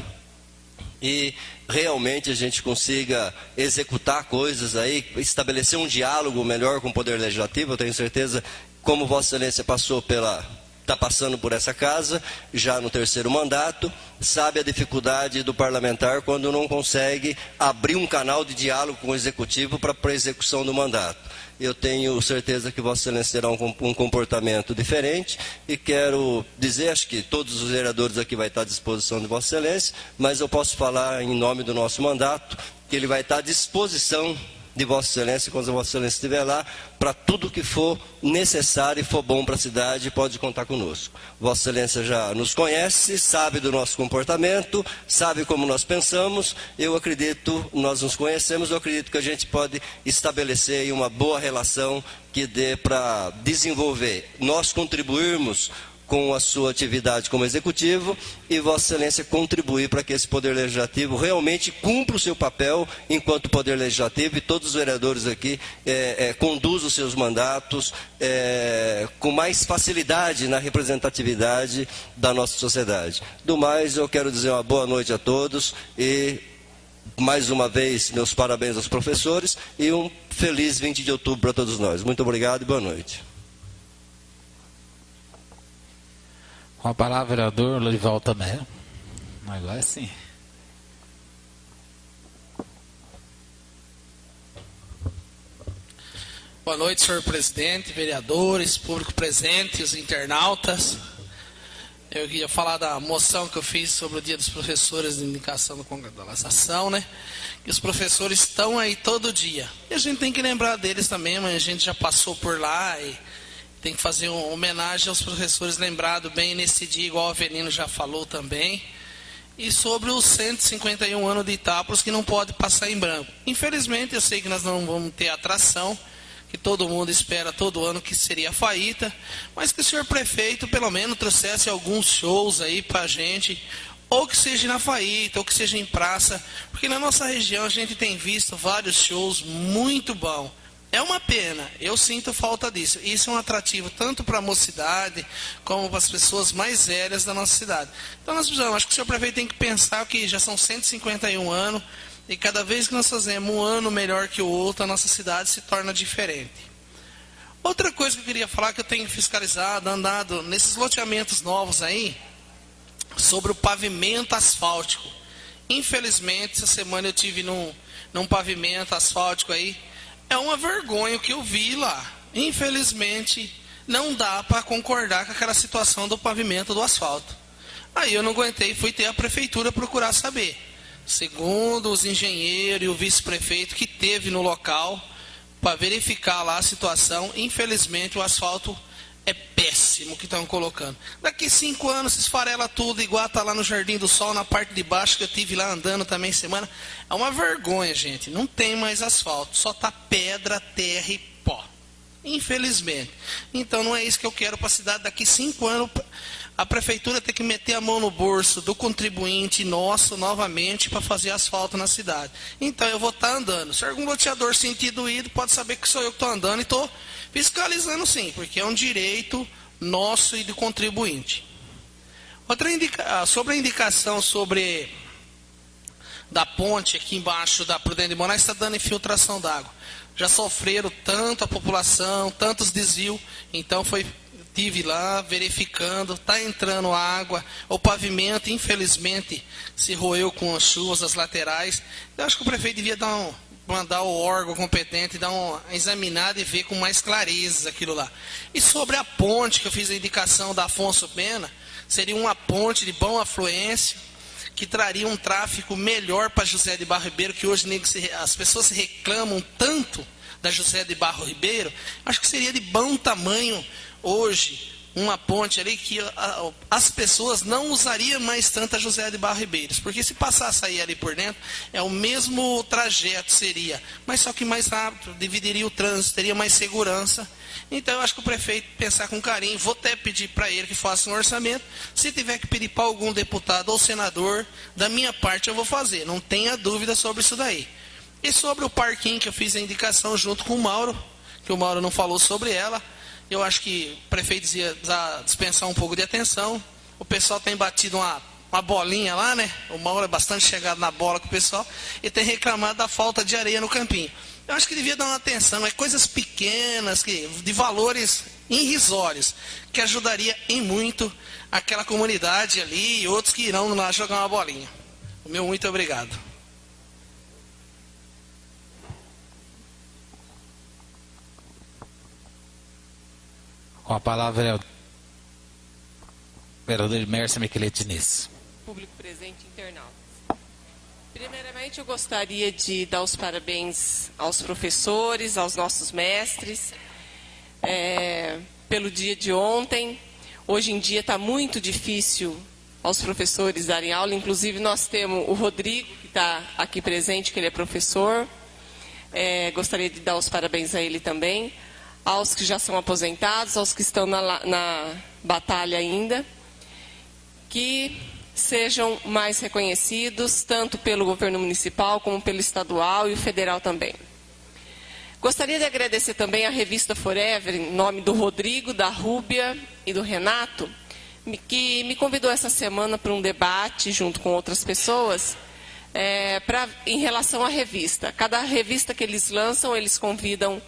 e realmente a gente consiga executar coisas aí, estabelecer um diálogo melhor com o Poder Legislativo. Eu tenho certeza, como Vossa Excelência está passando por essa casa, já no terceiro mandato, sabe a dificuldade do parlamentar quando não consegue abrir um canal de diálogo com o Executivo para a execução do mandato. Eu tenho certeza que Vossa Excelência terá um comportamento diferente e quero dizer, acho que todos os vereadores aqui vão estar à disposição de Vossa Excelência, mas eu posso falar em nome do nosso mandato, que ele vai estar à disposição de Vossa Excelência, quando Vossa Excelência estiver lá, para tudo que for necessário e for bom para a cidade, pode contar conosco. Vossa Excelência já nos conhece, sabe do nosso comportamento, sabe como nós pensamos. Eu acredito, nós nos conhecemos, eu acredito que a gente pode estabelecer aí uma boa relação que dê para desenvolver, nós contribuirmos com a sua atividade como executivo e Vossa Excelência contribuir para que esse Poder Legislativo realmente cumpra o seu papel enquanto Poder Legislativo, e todos os vereadores aqui conduzam os seus mandatos com mais facilidade na representatividade da nossa sociedade. Do mais, eu quero dizer uma boa noite a todos e mais uma vez, meus parabéns aos professores e um feliz 20 de outubro para todos nós. Muito obrigado e boa noite. Com a palavra, vereador Lorival Tomé. Agora sim. Boa noite, senhor presidente, vereadores, público presente, os internautas. Eu queria falar da moção que eu fiz sobre o Dia dos Professores de indicação da congregação, né? E os professores estão aí todo dia. E a gente tem que lembrar deles também, mas a gente já passou por lá e tem que fazer uma homenagem aos professores lembrados bem nesse dia, igual o Avelino já falou também. E sobre os 151 anos de Itápolis que não pode passar em branco. Infelizmente, eu sei que nós não vamos ter atração, que todo mundo espera todo ano que seria a Faíta, mas que o senhor prefeito pelo menos trouxesse alguns shows aí pra gente, ou que seja na Faíta, ou que seja em praça, porque na nossa região a gente tem visto vários shows muito bons. É uma pena, eu sinto falta disso. Isso é um atrativo tanto para a mocidade, como para as pessoas mais velhas da nossa cidade. Então nós precisamos, acho que o senhor prefeito tem que pensar que já são 151 anos, e cada vez que nós fazemos um ano melhor que o outro, a nossa cidade se torna diferente. Outra coisa que eu queria falar, que eu tenho fiscalizado, andado nesses loteamentos novos aí, sobre o pavimento asfáltico. Infelizmente, essa semana eu tive num pavimento asfáltico aí. É uma vergonha o que eu vi lá. Infelizmente, não dá para concordar com aquela situação do pavimento do asfalto. Aí eu não aguentei e fui ter a prefeitura procurar saber. Segundo os engenheiros e o vice-prefeito que teve no local, para verificar lá a situação, infelizmente o asfalto é péssimo que estão colocando. Daqui 5 anos se esfarela tudo, igual está lá no Jardim do Sol, na parte de baixo, que eu tive lá andando também semana. É uma vergonha, gente. Não tem mais asfalto, só está pedra, terra e pó. Infelizmente. Então não é isso que eu quero para a cidade. Daqui 5 anos a prefeitura tem que meter a mão no bolso do contribuinte nosso novamente para fazer asfalto na cidade. Então eu vou estar andando. Se algum loteador sentir doído, pode saber que sou eu que estou andando e estou fiscalizando sim, porque é um direito nosso e do contribuinte. Sobre a indicação sobre da ponte aqui embaixo da Prudente de Moraes, está dando infiltração d'água. Já sofreram tanto a população, tantos desvios, então estive lá verificando, está entrando água, o pavimento infelizmente se roeu com as chuvas, as laterais. Eu acho que o prefeito devia mandar o órgão competente, dar uma examinada e ver com mais clareza aquilo lá. E sobre a ponte, que eu fiz a indicação da Afonso Pena, seria uma ponte de boa afluência, que traria um tráfego melhor para José de Barro Ribeiro, que hoje as pessoas se reclamam tanto da José de Barro Ribeiro. Acho que seria de bom tamanho hoje uma ponte ali que as pessoas não usariam mais tanto a José de Barro Ribeiro, porque se passasse aí ali por dentro, é o mesmo trajeto seria, mas só que mais rápido, dividiria o trânsito, teria mais segurança. Então eu acho que o prefeito pensar com carinho, vou até pedir para ele que faça um orçamento, se tiver que pedir para algum deputado ou senador, da minha parte eu vou fazer, não tenha dúvida sobre isso daí. E sobre o parquinho que eu fiz a indicação junto com o Mauro, que o Mauro não falou sobre ela, eu acho que o prefeito ia dispensar um pouco de atenção. O pessoal tem batido uma bolinha lá, né? O Mauro é bastante chegado na bola com o pessoal e tem reclamado da falta de areia no campinho. Eu acho que devia dar uma atenção, coisas pequenas, de valores irrisórios, que ajudaria em muito aquela comunidade ali e outros que irão lá jogar uma bolinha. O meu muito obrigado. Com a palavra, vereador Mércia Miquelete Diniz. Público presente, internautas. Primeiramente, eu gostaria de dar os parabéns aos professores, aos nossos mestres, pelo dia de ontem. Hoje em dia está muito difícil aos professores darem aula, inclusive nós temos o Rodrigo, que está aqui presente, que ele é professor. Gostaria de dar os parabéns a ele também, aos que já são aposentados, aos que estão na batalha ainda, que sejam mais reconhecidos, tanto pelo governo municipal, como pelo estadual e o federal também. Gostaria de agradecer também à revista Forever, em nome do Rodrigo, da Rúbia e do Renato, que me convidou essa semana para um debate, junto com outras pessoas, em relação à revista. Cada revista que eles lançam, eles convidam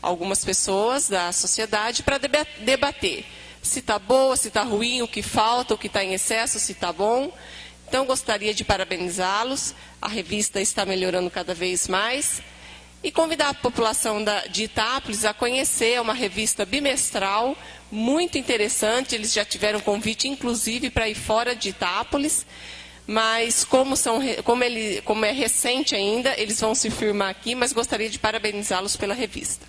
algumas pessoas da sociedade para debater se está boa, se está ruim, o que falta, o que está em excesso, se está bom. Então, gostaria de parabenizá-los. A revista está melhorando cada vez mais. E convidar a população de Itápolis a conhecer uma revista bimestral, muito interessante. Eles já tiveram convite, inclusive, para ir fora de Itápolis. Mas, como é recente ainda, eles vão se firmar aqui, mas gostaria de parabenizá-los pela revista.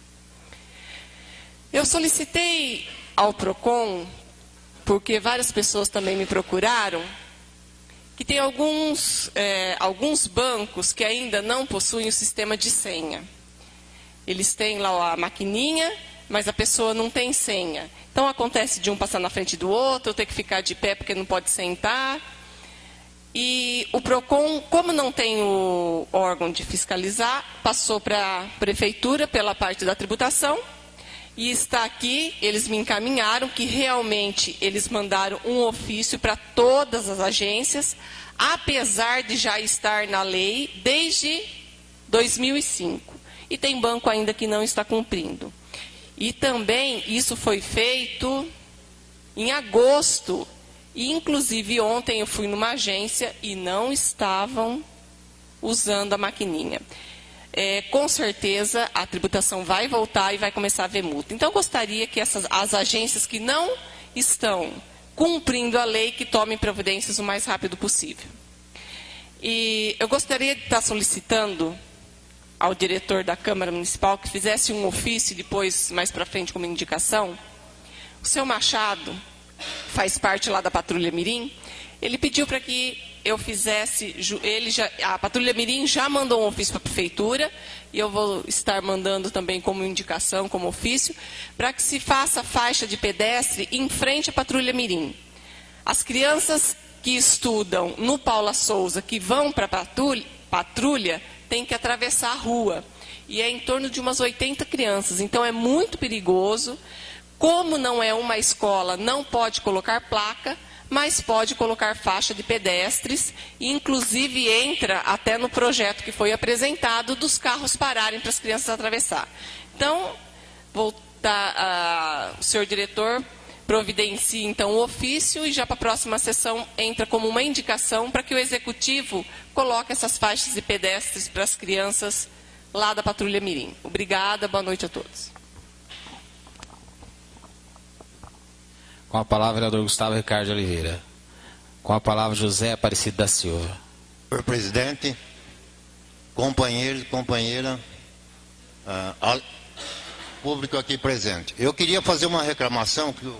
Eu solicitei ao PROCON, porque várias pessoas também me procuraram, que tem alguns bancos que ainda não possuem o sistema de senha. Eles têm lá a maquininha, mas a pessoa não tem senha. Então, acontece de um passar na frente do outro, ter que ficar de pé porque não pode sentar. E o PROCON, como não tem o órgão de fiscalizar, passou para a prefeitura pela parte da tributação. E está aqui, eles me encaminharam que realmente eles mandaram um ofício para todas as agências, apesar de já estar na lei desde 2005. E tem banco ainda que não está cumprindo. E também isso foi feito em agosto. E, inclusive, ontem eu fui numa agência e não estavam usando a maquininha. Com certeza, a tributação vai voltar e vai começar a haver multa. Então, eu gostaria que as agências que não estão cumprindo a lei, que tomem providências o mais rápido possível. E eu gostaria de estar solicitando ao diretor da Câmara Municipal que fizesse um ofício, depois, mais para frente, como indicação. O seu Machado faz parte lá da Patrulha Mirim, ele pediu para que eu fizesse, a Patrulha Mirim já mandou um ofício para a Prefeitura, e eu vou estar mandando também como indicação, como ofício, para que se faça faixa de pedestre em frente à Patrulha Mirim. As crianças que estudam no Paula Souza, que vão para a patrulha, têm que atravessar a rua, e é em torno de umas 80 crianças, então é muito perigoso. Como não é uma escola, não pode colocar placa, mas pode colocar faixa de pedestres, e inclusive entra até no projeto que foi apresentado dos carros pararem para as crianças atravessar. Então, o senhor diretor providencie então o ofício e já para a próxima sessão entra como uma indicação para que o executivo coloque essas faixas de pedestres para as crianças lá da Patrulha Mirim. Obrigada, boa noite a todos. Com a palavra, o vereador Gustavo Ricardo de Oliveira. Com a palavra, José Aparecido da Silva. Senhor presidente, companheiros e companheira, público aqui presente. Eu queria fazer uma reclamação que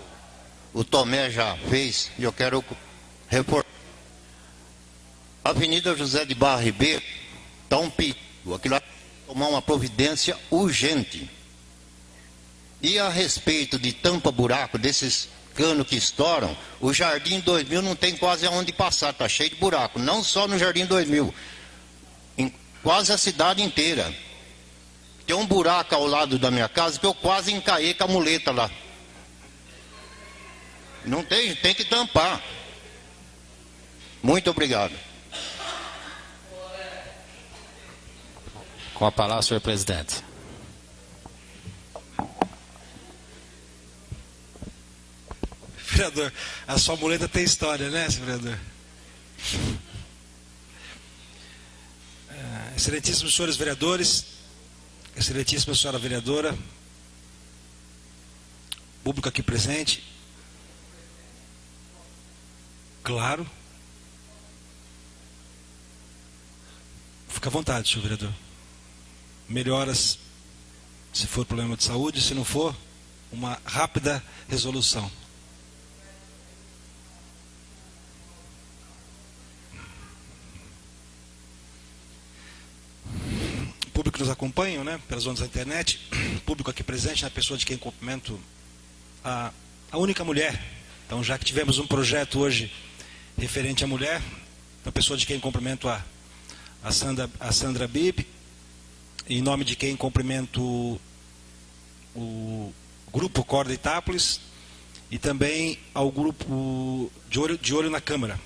o Tomé já fez e eu quero reforçar. A Avenida José de Barra Ribeiro está um perigo. Aquilo vai tomar uma providência urgente. E a respeito de tampa-buraco desses canos que estouram, o Jardim 2000 não tem quase aonde passar, está cheio de buraco. Não só no Jardim 2000, em quase a cidade inteira. Tem um buraco ao lado da minha casa que eu quase encaí com a muleta lá. Não tem que tampar. Muito obrigado. Com a palavra, senhor presidente. Vereador, a sua muleta tem história, né, senhor vereador? Excelentíssimos senhores vereadores, excelentíssima senhora vereadora, público aqui presente. Claro. Fica à vontade, senhor vereador. Melhoras, se for problema de saúde, se não for, uma rápida resolução. Público que nos acompanha, né, pelas ondas da internet, público aqui presente, na pessoa de quem cumprimento a única mulher. Então, já que tivemos um projeto hoje referente à mulher, na pessoa de quem cumprimento a Sandra Bibi, em nome de quem cumprimento o Grupo Corda Itápolis e também ao Grupo de Olho na Câmara.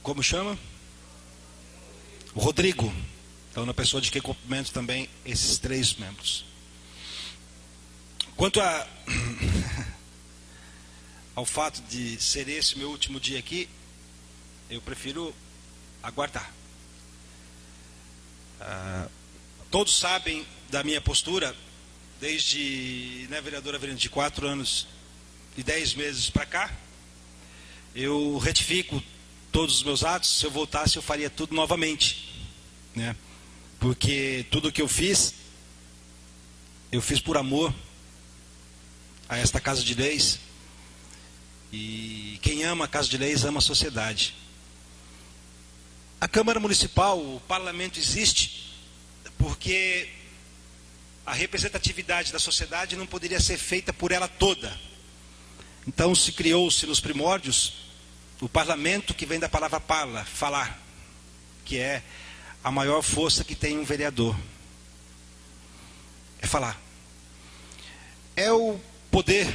como chama? O Rodrigo. Então, na pessoa de quem cumprimento também esses 3 membros. Quanto ao fato de ser esse meu último dia aqui, eu prefiro aguardar. Todos sabem da minha postura, desde, né, vereadora Verena, de 4 anos e 10 meses para cá. Eu retifico todos os meus atos. Se eu voltasse, eu faria tudo novamente, né? Porque tudo que eu fiz por amor a esta Casa de Leis. E quem ama a Casa de Leis ama a sociedade. A Câmara Municipal, o parlamento existe porque a representatividade da sociedade não poderia ser feita por ela toda. Então se criou-se nos primórdios o parlamento, que vem da palavra parla, falar, que é a maior força que tem um vereador. É falar. É o poder,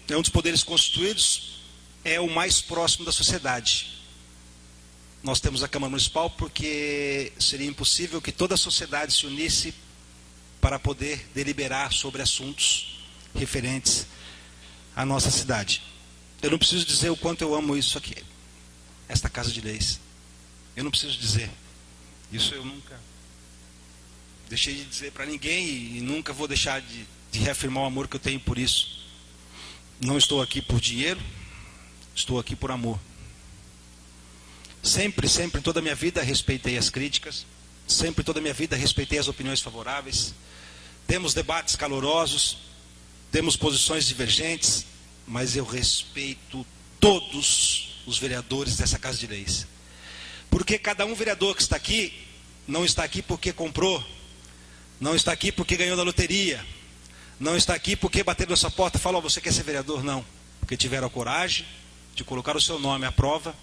é um dos poderes constituídos, é o mais próximo da sociedade. Nós temos a Câmara Municipal porque seria impossível que toda a sociedade se unisse para poder deliberar sobre assuntos referentes à nossa cidade. Eu não preciso dizer o quanto eu amo isso aqui, esta Casa de Leis. Eu não preciso dizer. Isso eu nunca deixei de dizer para ninguém e nunca vou deixar de reafirmar o amor que eu tenho por isso. Não estou aqui por dinheiro, estou aqui por amor. Sempre, em toda a minha vida, respeitei as críticas. Sempre, em toda a minha vida, respeitei as opiniões favoráveis. Temos debates calorosos, temos posições divergentes, mas eu respeito todos os vereadores dessa Casa de Leis. Porque cada um vereador que está aqui, não está aqui porque comprou, não está aqui porque ganhou na loteria, não está aqui porque bateram na sua porta e falou: você quer ser vereador? Não. Porque tiveram a coragem de colocar o seu nome à prova,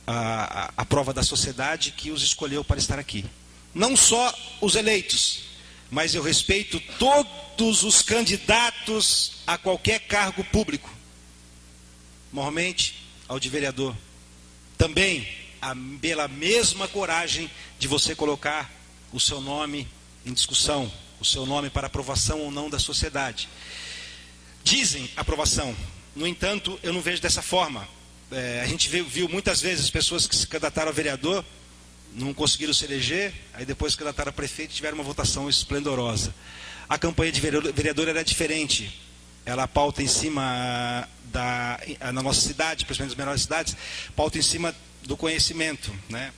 a prova da sociedade que os escolheu para estar aqui. Não só os eleitos, mas eu respeito todos os candidatos a qualquer cargo público, normalmente ao de vereador. Também pela mesma coragem de você colocar o seu nome em discussão, o seu nome para aprovação ou não da sociedade. Dizem aprovação, no entanto, eu não vejo dessa forma. A gente viu muitas vezes pessoas que se candidataram a vereador, não conseguiram se eleger, aí depois se candidataram a prefeito e tiveram uma votação esplendorosa. A campanha de vereador era diferente. Ela pauta em cima na nossa cidade, principalmente nas menores cidades, pauta em cima do conhecimento, né?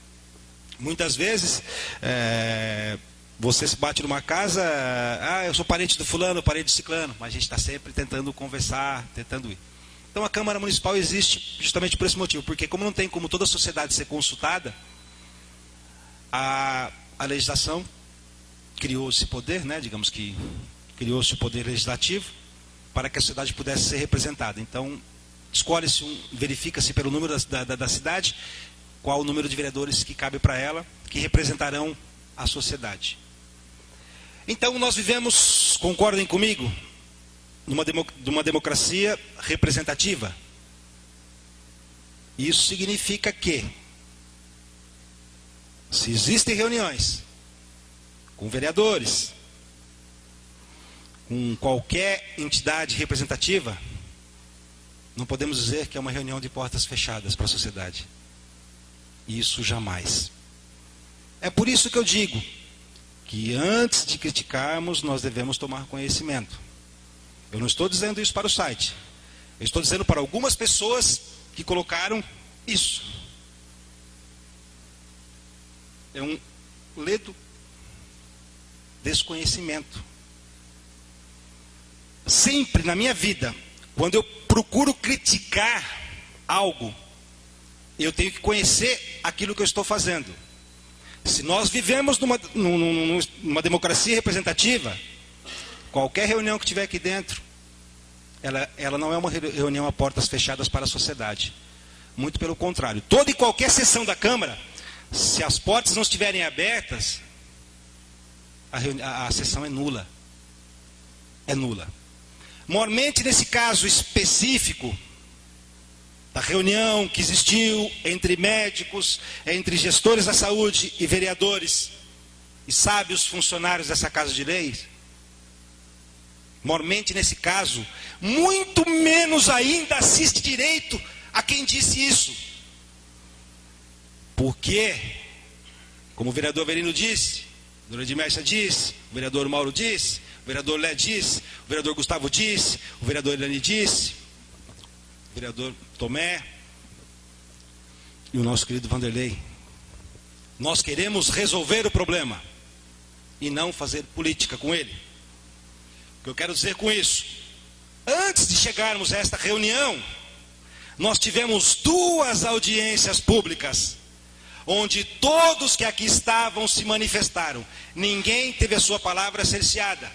Muitas vezes você se bate numa casa, eu sou parente do fulano, parente do ciclano, mas a gente está sempre tentando conversar, tentando ir. Então a Câmara Municipal existe justamente por esse motivo, porque como não tem como toda a sociedade ser consultada, a legislação criou esse poder, né? Digamos que criou-se o poder legislativo para que a sociedade pudesse ser representada. Então escolhe-se verifica-se pelo número da cidade qual o número de vereadores que cabe para ela, que representarão a sociedade. Então nós vivemos, concordem comigo, numa democracia representativa. Isso significa que, se existem reuniões com vereadores, com qualquer entidade representativa, não podemos dizer que é uma reunião de portas fechadas para a sociedade. Isso jamais. É por isso que eu digo que antes de criticarmos, nós devemos tomar conhecimento. Eu não estou dizendo isso para o site. Eu estou dizendo para algumas pessoas que colocaram isso. É um ledo desconhecimento. Sempre na minha vida, quando eu procuro criticar algo, eu tenho que conhecer aquilo que eu estou fazendo. Se nós vivemos numa democracia representativa, qualquer reunião que tiver aqui dentro, ela não é uma reunião a portas fechadas para a sociedade. Muito pelo contrário. Toda e qualquer sessão da Câmara, se as portas não estiverem abertas, a sessão é nula. É nula. Mormente, nesse caso específico, da reunião que existiu entre médicos, entre gestores da saúde e vereadores e sábios funcionários dessa Casa de Leis? Mormente nesse caso, muito menos ainda assiste direito a quem disse isso. Porque, como o vereador Avelino disse, o vereador Edmércia disse, o vereador Mauro disse, o vereador Lé disse, o vereador Gustavo disse, o vereador Elane disse, o vereador Tomé e o nosso querido Vanderlei. Nós queremos resolver o problema e não fazer política com ele. O que eu quero dizer com isso? Antes de chegarmos a esta reunião, nós tivemos 2 audiências públicas, onde todos que aqui estavam se manifestaram. Ninguém teve a sua palavra cerceada.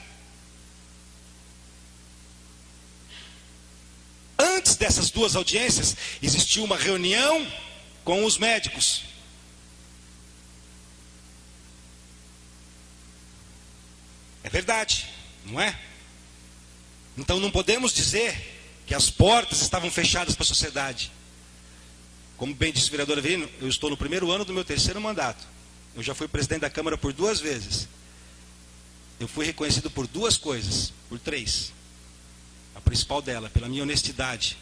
Antes dessas 2 audiências, existiu uma reunião com os médicos. É verdade, não é? Então não podemos dizer que as portas estavam fechadas para a sociedade. Como bem disse o vereador Avelino, eu estou no 1º ano do meu 3º mandato. Eu já fui presidente da Câmara por 2 vezes. Eu fui reconhecido por 2 coisas, por 3. A principal dela, pela minha honestidade.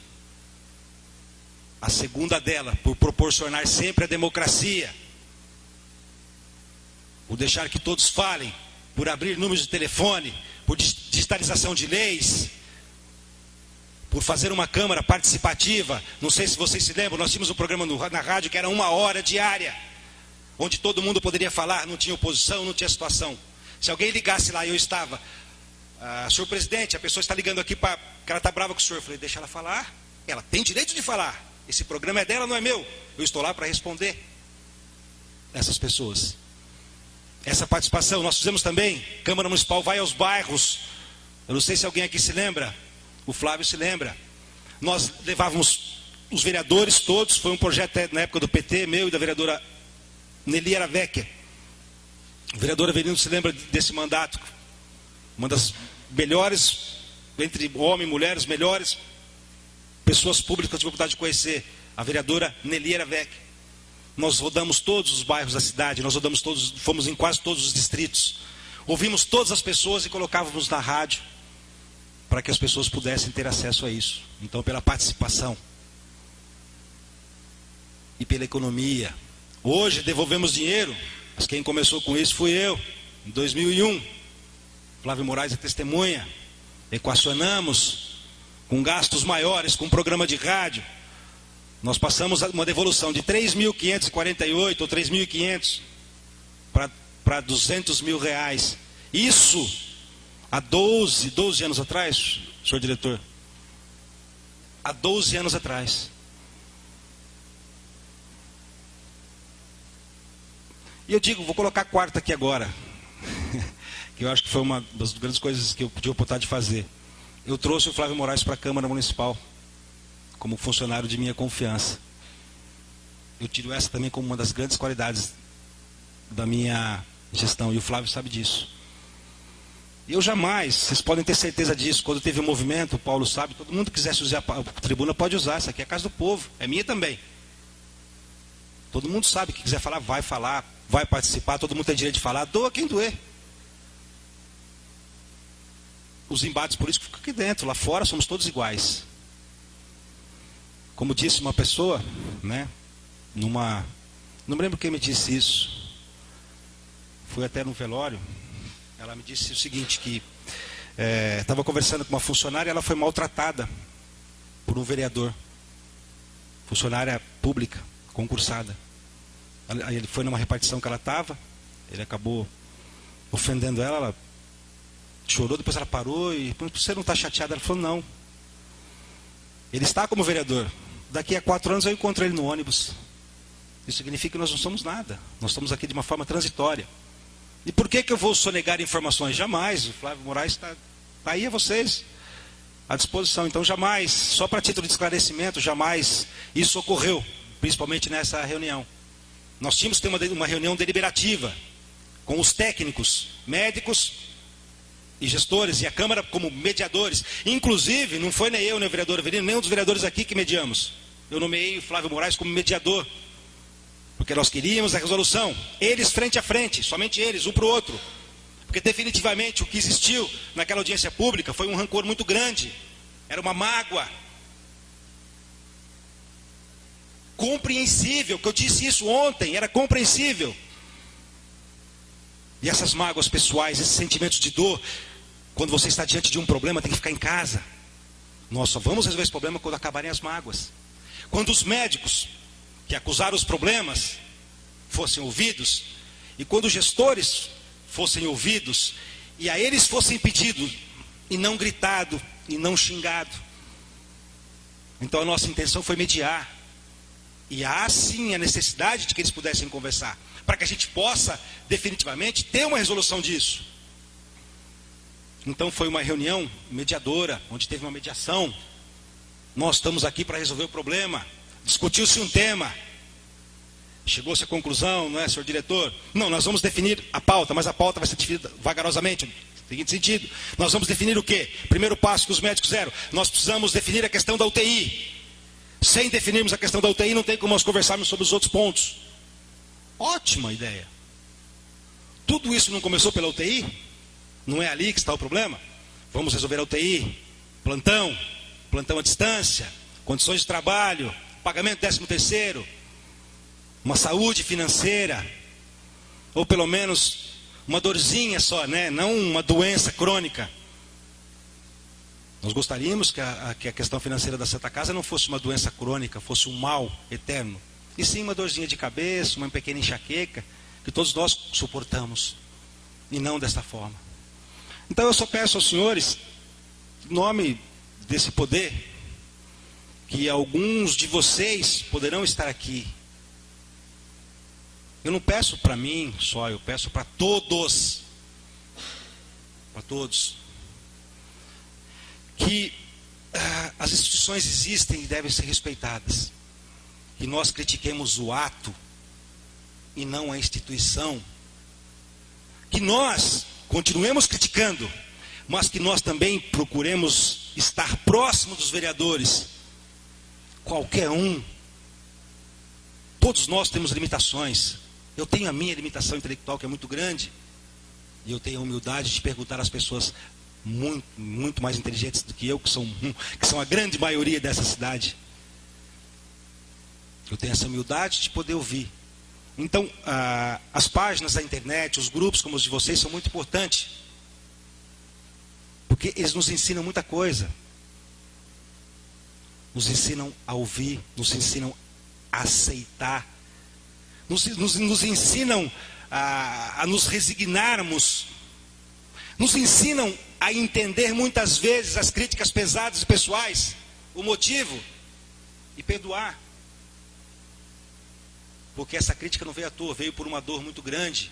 A segunda dela, por proporcionar sempre a democracia. Por deixar que todos falem, por abrir números de telefone, por digitalização de leis, por fazer uma Câmara participativa. Não sei se vocês se lembram, nós tínhamos um programa na rádio que era 1 hora diária, onde todo mundo poderia falar, não tinha oposição, não tinha situação. Se alguém ligasse lá e eu estava, senhor presidente, a pessoa está ligando aqui para que ela está brava com o senhor. Eu falei, deixa ela falar, ela tem direito de falar. Esse programa é dela, não é meu. Eu estou lá para responder essas pessoas. Essa participação, nós fizemos também, Câmara Municipal vai aos bairros. Eu não sei se alguém aqui se lembra, o Flávio se lembra. Nós levávamos os vereadores todos, foi um projeto na época do PT, meu e da vereadora Nelly Aravecchia. O vereador Avelino se lembra desse mandato. Uma das melhores, entre homens e mulheres, melhores pessoas públicas que eu tive a oportunidade de conhecer, a vereadora Nelly Aravecchia. Nós rodamos todos os bairros da cidade, nós rodamos todos, fomos em quase todos os distritos. Ouvimos todas as pessoas e colocávamos na rádio para que as pessoas pudessem ter acesso a isso. Então, pela participação e pela economia. Hoje devolvemos dinheiro, mas quem começou com isso fui eu, em 2001. Flávio Moraes é testemunha. Equacionamos com gastos maiores, com um programa de rádio. Nós passamos uma devolução de 3.548 ou 3.500 para 200 mil reais. Isso há 12 anos atrás, senhor diretor. Há 12 anos atrás. E eu digo, vou colocar a 4ª aqui agora. Que eu acho que foi uma das grandes coisas que eu tive a oportunidade de fazer. Eu trouxe o Flávio Moraes para a Câmara Municipal, como funcionário de minha confiança. Eu tiro essa também como uma das grandes qualidades da minha gestão, e o Flávio sabe disso. Eu jamais, vocês podem ter certeza disso, quando teve um movimento, o Paulo sabe, todo mundo que quisesse usar a tribuna pode usar, essa aqui é a casa do povo, é minha também. Todo mundo sabe que quiser falar, vai participar, todo mundo tem direito de falar, doa quem doer. Os embates políticos ficam aqui dentro, lá fora somos todos iguais. Como disse uma pessoa, né, não me lembro quem me disse isso, fui até no velório, ela me disse o seguinte, que estava conversando com uma funcionária, ela foi maltratada por um vereador, funcionária pública, concursada. Aí ele foi numa repartição que ela estava, ele acabou ofendendo ela, ela chorou, depois ela parou e, você não está chateada? Ela falou, não. Ele está como vereador. Daqui a 4 anos eu encontro ele no ônibus. Isso significa que nós não somos nada. Nós estamos aqui de uma forma transitória. E por que eu vou sonegar informações? Jamais. O Flávio Moraes está aí a vocês, à disposição. Então jamais, só para título de esclarecimento, jamais isso ocorreu, principalmente nessa reunião. Nós tínhamos que ter uma reunião deliberativa com os técnicos, médicos e gestores, e a Câmara como mediadores. Inclusive, não foi nem eu, nem o vereador Avelino, nem um dos vereadores aqui que mediamos. eu nomeei o Flávio Moraes como mediador, porque nós queríamos a resolução, eles frente a frente, somente eles, um para o outro, porque definitivamente o que existiu naquela audiência pública foi um rancor muito grande, era uma mágoa, compreensível, que eu disse isso ontem, era compreensível. E essas mágoas pessoais, esses sentimentos de dor, quando você está diante de um problema, tem que ficar em casa. Nós só vamos resolver esse problema quando acabarem as mágoas. Quando os médicos que acusaram os problemas fossem ouvidos, e quando os gestores fossem ouvidos, e a eles fossem pedido, e não gritado, e não xingado. Então a nossa intenção foi mediar. E há sim a necessidade de que eles pudessem conversar, para que a gente possa definitivamente ter uma resolução disso. Então foi uma reunião mediadora, onde teve uma mediação. Nós estamos aqui para resolver o problema. Discutiu-se um tema. Chegou-se à conclusão, não é, senhor diretor? Não, nós vamos definir a pauta, mas a pauta vai ser definida vagarosamente. No seguinte sentido, nós vamos definir o quê? Primeiro passo que os médicos fizeram, nós precisamos definir a questão da UTI. Sem definirmos a questão da UTI, não tem como nós conversarmos sobre os outros pontos. Ótima ideia. Tudo isso não começou pela UTI? Não é ali que está o problema? Vamos resolver a UTI, plantão à distância, condições de trabalho, pagamento 13º, uma saúde financeira, ou pelo menos uma dorzinha só, né? Não uma doença crônica. Nós gostaríamos que a questão financeira da Santa Casa não fosse uma doença crônica, fosse um mal eterno. E sim uma dorzinha de cabeça, uma pequena enxaqueca, que todos nós suportamos. E não desta forma. Então eu só peço aos senhores, em nome desse poder, que alguns de vocês poderão estar aqui. Eu não peço para mim só, eu peço para todos. Para todos. Que as instituições existem e devem ser respeitadas. Que nós critiquemos o ato e não a instituição. Que nós continuemos criticando, mas que nós também procuremos estar próximo dos vereadores. Qualquer um. Todos nós temos limitações. Eu tenho a minha limitação intelectual, que é muito grande. E eu tenho a humildade de perguntar às pessoas muito mais inteligentes do que eu, que são a grande maioria dessa cidade. Eu tenho essa humildade de poder ouvir. Então, as páginas da internet, os grupos como os de vocês são muito importantes. Porque eles nos ensinam muita coisa. Nos ensinam a ouvir, nos ensinam a aceitar. Nos ensinam a nos resignarmos. Nos ensinam a entender muitas vezes as críticas pesadas e pessoais, o motivo, e perdoar. Porque essa crítica não veio à toa, veio por uma dor muito grande.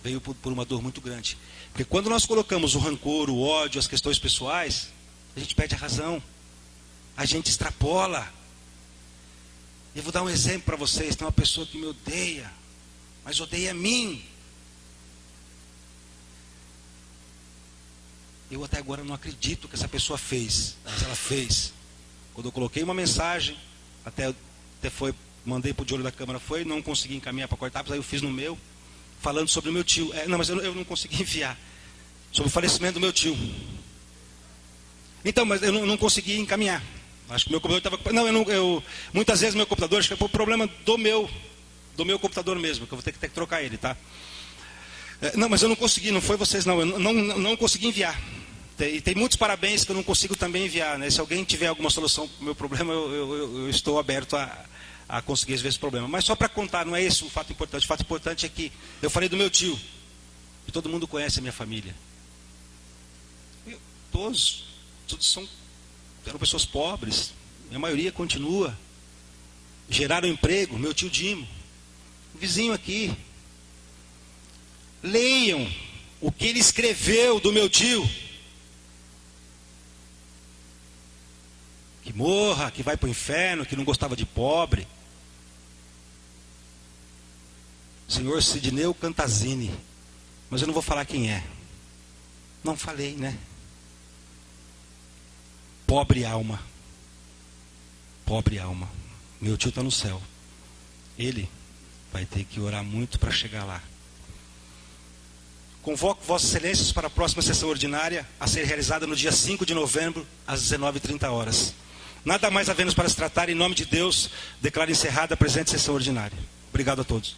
Veio por uma dor muito grande. Porque quando nós colocamos o rancor, o ódio, as questões pessoais, a gente perde a razão. A gente extrapola. Eu vou dar um exemplo para vocês. Tem uma pessoa que me odeia, mas odeia a mim. Eu até agora não acredito que essa pessoa fez, mas ela fez. Quando eu coloquei uma mensagem, até mandei para o de olho da câmara, não consegui encaminhar para cortar, mas aí eu fiz no meu, falando sobre o meu tio. Não, mas eu não consegui enviar. Sobre o falecimento do meu tio. Então, mas eu não consegui encaminhar. Acho que o meu computador estava... Não, muitas vezes meu computador, acho que é o problema do meu computador mesmo, que eu vou ter que trocar ele, tá? Não, mas eu não consegui, não foi vocês não, eu não consegui enviar. E tem muitos parabéns que eu não consigo também enviar, né? Se alguém tiver alguma solução para o meu problema, eu estou aberto a conseguir resolver esse problema. Mas só para contar, não é esse o fato importante. O fato importante é que eu falei do meu tio, e todo mundo conhece a minha família. Todos eram pessoas pobres, a maioria continua. Geraram emprego, meu tio Dimo, o vizinho aqui. Leiam o que ele escreveu do meu tio. Que morra, que vai para o inferno, que não gostava de pobre. Senhor Sidneu Cantazini. Mas eu não vou falar quem é. Não falei, né? Pobre alma. pobre alma. Meu tio está no céu. Ele vai ter que orar muito para chegar lá. Convoco Vossas Excelências para a próxima sessão ordinária, a ser realizada no dia 5 de novembro, às 19h30. Nada mais havendo para se tratar, em nome de Deus, declaro encerrada a presente sessão ordinária. Obrigado a todos.